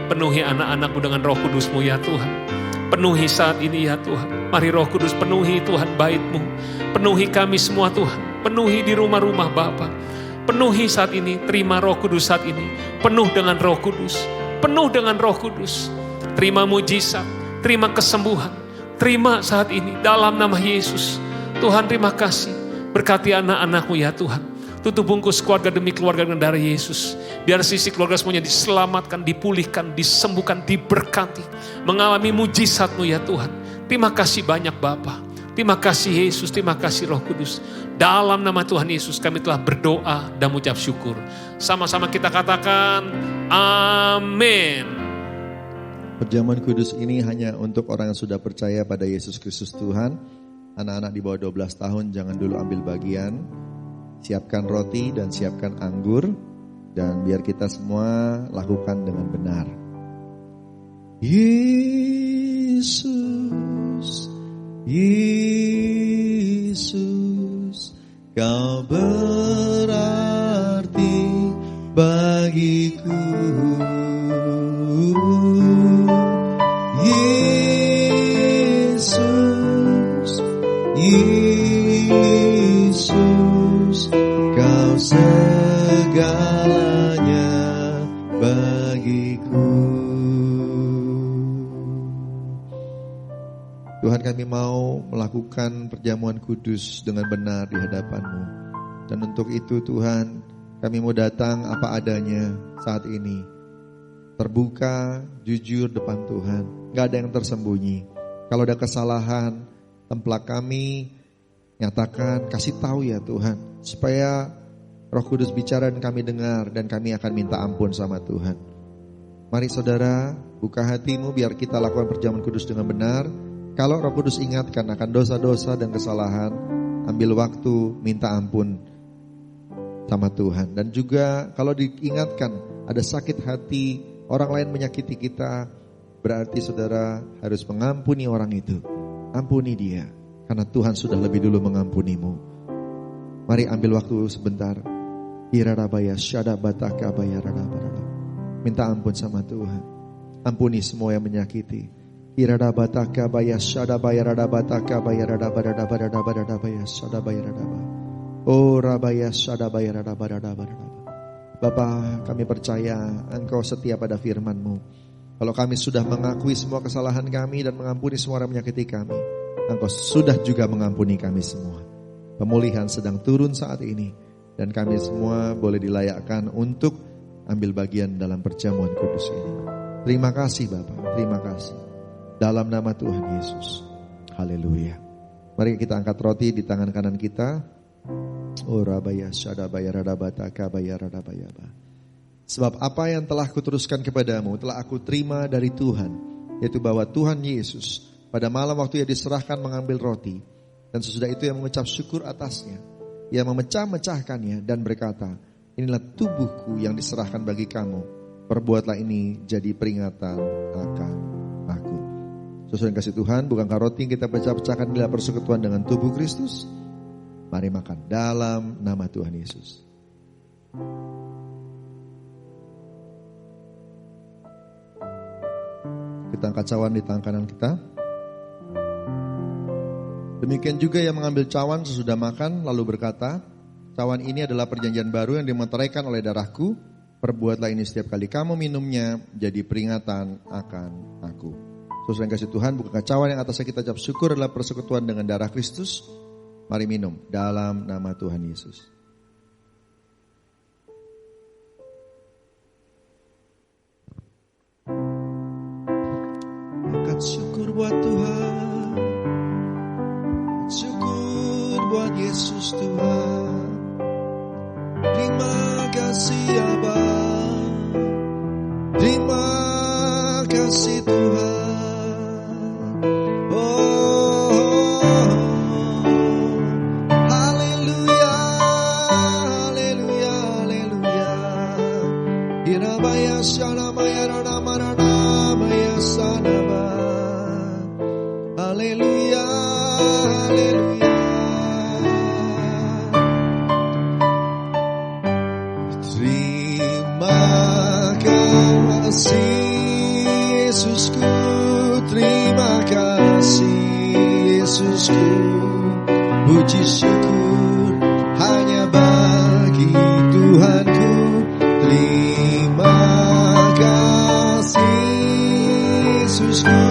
Penuhi anak-anakmu dengan Roh Kudus-Mu ya Tuhan. Penuhi saat ini ya Tuhan. Mari Roh Kudus penuhi Tuhan bait-Mu. Penuhi kami semua Tuhan. Penuhi di rumah-rumah Bapa. Penuhi saat ini. Terima Roh Kudus saat ini. Penuh dengan Roh Kudus. Penuh dengan Roh Kudus. Terima mujizat. Terima kesembuhan. Terima saat ini dalam nama Yesus. Tuhan terima kasih. Berkati anak-anakmu ya Tuhan. Tutup bungkus keluarga demi keluarga dengan darah Yesus. Biar sisi keluarga semuanya diselamatkan, dipulihkan, disembuhkan, diberkati. Mengalami mujizat-Mu ya Tuhan. Terima kasih banyak Bapa. Terima kasih Yesus, terima kasih Roh Kudus. Dalam nama Tuhan Yesus kami telah berdoa dan mengucap syukur. Sama-sama kita katakan amin. Perjamuan kudus ini hanya untuk orang yang sudah percaya pada Yesus Kristus Tuhan. Anak-anak di bawah 12 tahun jangan dulu ambil bagian. Siapkan roti dan siapkan anggur. Dan biar kita semua lakukan dengan benar. Yesus, Yesus, Kau berarti bagiku. Yesus, Yesus, Kau segalanya bagiku. Tuhan, kami mau melakukan perjamuan kudus dengan benar di hadapan-Mu. Dan untuk itu Tuhan, kami mau datang apa adanya saat ini. Terbuka, jujur depan Tuhan. Gak ada yang tersembunyi. Kalau ada kesalahan, tempelak kami, nyatakan, kasih tahu ya Tuhan. Supaya Roh Kudus bicara dan kami dengar, dan kami akan minta ampun sama Tuhan. Mari saudara, buka hatimu biar kita lakukan perjamuan kudus dengan benar. Kalau Roh Kudus ingatkan akan dosa-dosa dan kesalahan, ambil waktu minta ampun sama Tuhan. Dan juga kalau diingatkan ada sakit hati, orang lain menyakiti kita, berarti saudara harus mengampuni orang itu. Ampuni dia, karena Tuhan sudah lebih dulu mengampunimu. Mari ambil waktu sebentar. Minta ampun sama Tuhan. Ampuni semua yang menyakiti. Oh rabaya sadabaya radaba. Bapa, kami percaya Engkau setia pada firman-Mu. Kalau kami sudah mengakui semua kesalahan kami dan mengampuni semua orang menyakiti kami, Engkau sudah juga mengampuni kami semua. Pemulihan sedang turun saat ini, dan kami semua boleh dilayakkan untuk ambil bagian dalam perjamuan kudus ini. Terima kasih Bapa, terima kasih. Dalam nama Tuhan Yesus. Haleluya. Mari kita angkat roti di tangan kanan kita. Sebab apa yang telah kuteruskan kepadamu telah aku terima dari Tuhan, yaitu bahwa Tuhan Yesus pada malam waktu ia diserahkan mengambil roti, dan sesudah itu ia mengucap syukur atasnya. Ia memecah-mecahkannya dan berkata, inilah tubuhku yang diserahkan bagi kamu. Perbuatlah ini jadi peringatan akan aku. Saudara yang kasih Tuhan, bukankah roti yang kita pecah-pecahkan adalah persekutuan dengan tubuh Kristus? Mari makan dalam nama Tuhan Yesus. Kita angkat cawan di tangan kanan kita. Demikian juga yang mengambil cawan sesudah makan lalu berkata, cawan ini adalah perjanjian baru yang dimeteraikan oleh darahku. Perbuatlah ini setiap kali kamu minumnya, jadi peringatan akan aku. Saudara yang kasih Tuhan, bukankah cawan yang atasnya kita ucap syukur adalah persekutuan dengan darah Kristus? Mari minum dalam nama Tuhan Yesus. Angkat syukur buat Tuhan, syukur buat Yesus Tuhan. Terima kasih Aba, terima kasih Tuhan. Yesusku, terima kasih Yesusku, puji syukur hanya bagi Tuhanku. Terima kasih Yesusku,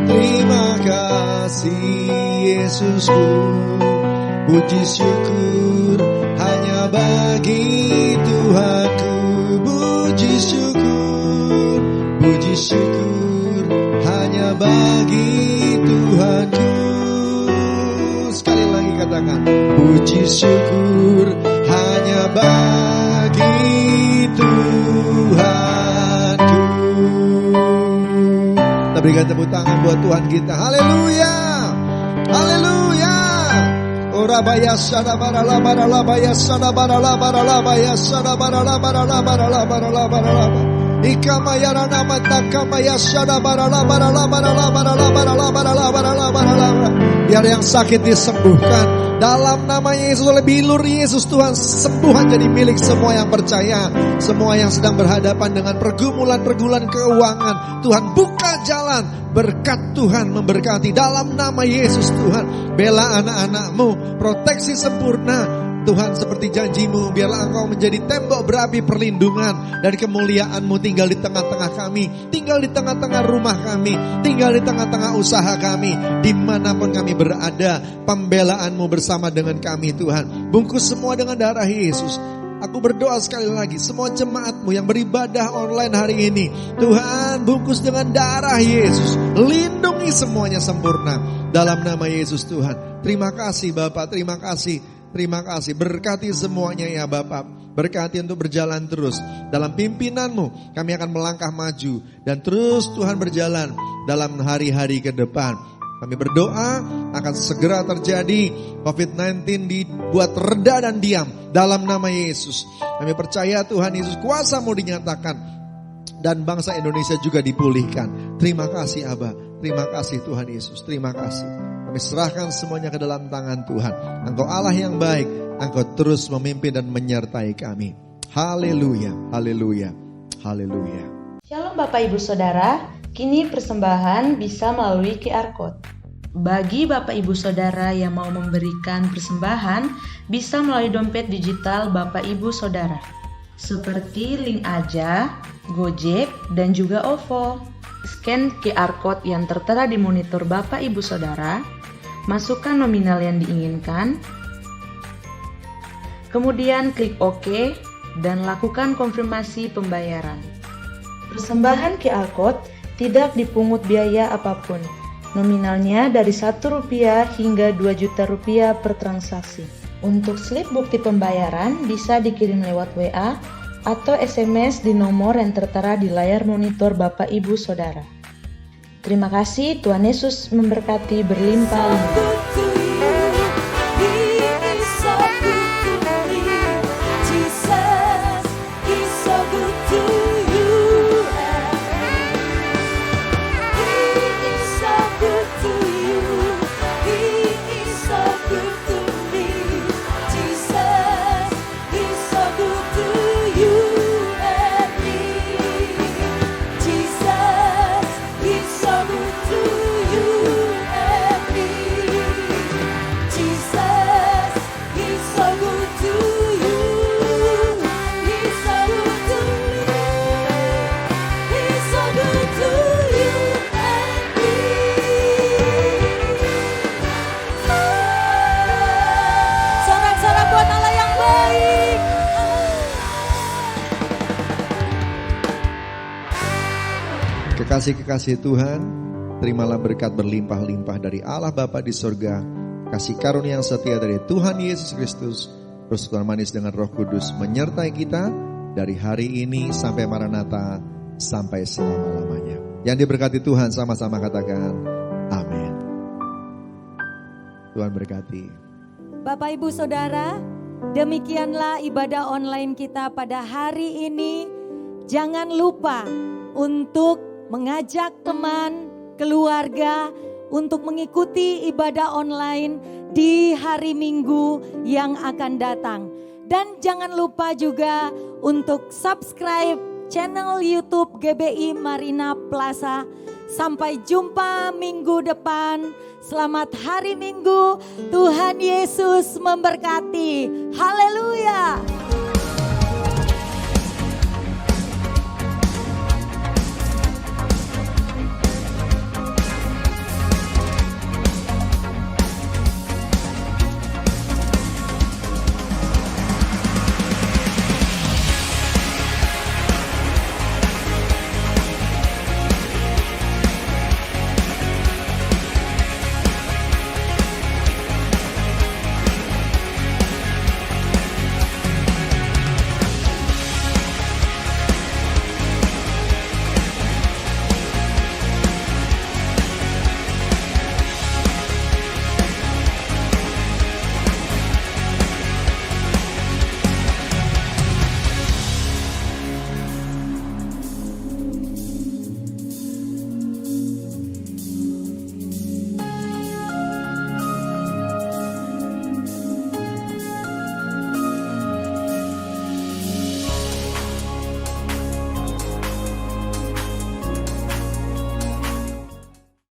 terima kasih Yesusku, puji syukur hanya bagi Tuhanku. Puji syukur, puji syukur hanya bagi Tuhanku. Sekali lagi katakan, puji syukur hanya bagi Tuhanku. Kita berikan tepuk tangan buat Tuhan kita. Haleluya, haleluya. Orabaya sadabara bara baya sadabara bara baya sadabara bara. Ikamayara nama takamaya sadabara bara. Biar yang sakit disembuhkan dalam nama Yesus. Lebih bilur Yesus Tuhan, sembuhan jadi milik semua yang percaya. Semua yang sedang berhadapan dengan pergumulan keuangan, Tuhan buka jalan. Berkat Tuhan memberkati dalam nama Yesus Tuhan. Bela anak-anak-Mu, proteksi sempurna Tuhan seperti janji-Mu. Biarlah Engkau menjadi tembok berapi perlindungan dan kemuliaan-Mu tinggal di tengah-tengah kami, tinggal di tengah-tengah rumah kami, tinggal di tengah-tengah usaha kami, dimanapun kami berada. Pembelaan-Mu bersama dengan kami Tuhan. Bungkus semua dengan darah Yesus. Aku berdoa sekali lagi, semua jemaat-Mu yang beribadah online hari ini, Tuhan bungkus dengan darah Yesus. Lindungi semuanya sempurna dalam nama Yesus Tuhan. Terima kasih Bapak, terima kasih. Terima kasih, berkati semuanya ya Bapak. Berkati untuk berjalan terus dalam pimpinan-Mu. Kami akan melangkah maju dan terus Tuhan berjalan dalam hari-hari ke depan. Kami berdoa akan segera terjadi COVID-19 dibuat reda dan diam dalam nama Yesus. Kami percaya Tuhan Yesus kuasa-Mu dinyatakan dan bangsa Indonesia juga dipulihkan. Terima kasih Aba, terima kasih Tuhan Yesus, terima kasih. Kami serahkan semuanya ke dalam tangan Tuhan. Engkau Allah yang baik, Engkau terus memimpin dan menyertai kami. Haleluya, haleluya, haleluya. Shalom Bapak Ibu Saudara, kini persembahan bisa melalui QR Code. Bagi Bapak Ibu Saudara yang mau memberikan persembahan, bisa melalui dompet digital Bapak Ibu Saudara, seperti Link Aja, Gojek, dan juga OVO. Scan QR Code yang tertera di monitor Bapak Ibu Saudara, masukkan nominal yang diinginkan, kemudian klik OK, dan lakukan konfirmasi pembayaran. Persembahan QR Code tidak dipungut biaya apapun. Nominalnya dari Rp1 hingga Rp2 juta per transaksi. Untuk slip bukti pembayaran bisa dikirim lewat WA atau SMS di nomor yang tertera di layar monitor Bapak Ibu Saudara. Terima kasih, Tuhan Yesus memberkati berlimpah-limpah. Kekasih-kekasih Tuhan, terimalah berkat berlimpah-limpah dari Allah Bapa di sorga, kasih karunia yang setia dari Tuhan Yesus Kristus, persekutuan manis dengan Roh Kudus menyertai kita dari hari ini sampai Maranatha, sampai selama-lamanya. Yang diberkati Tuhan sama-sama katakan amin. Tuhan berkati. Bapak Ibu Saudara, demikianlah ibadah online kita pada hari ini. Jangan lupa untuk mengajak teman, keluarga untuk mengikuti ibadah online di hari Minggu yang akan datang. Dan jangan lupa juga untuk subscribe channel YouTube GBI Marina Plaza. Sampai jumpa minggu depan. Selamat hari Minggu. Tuhan Yesus memberkati. Haleluya.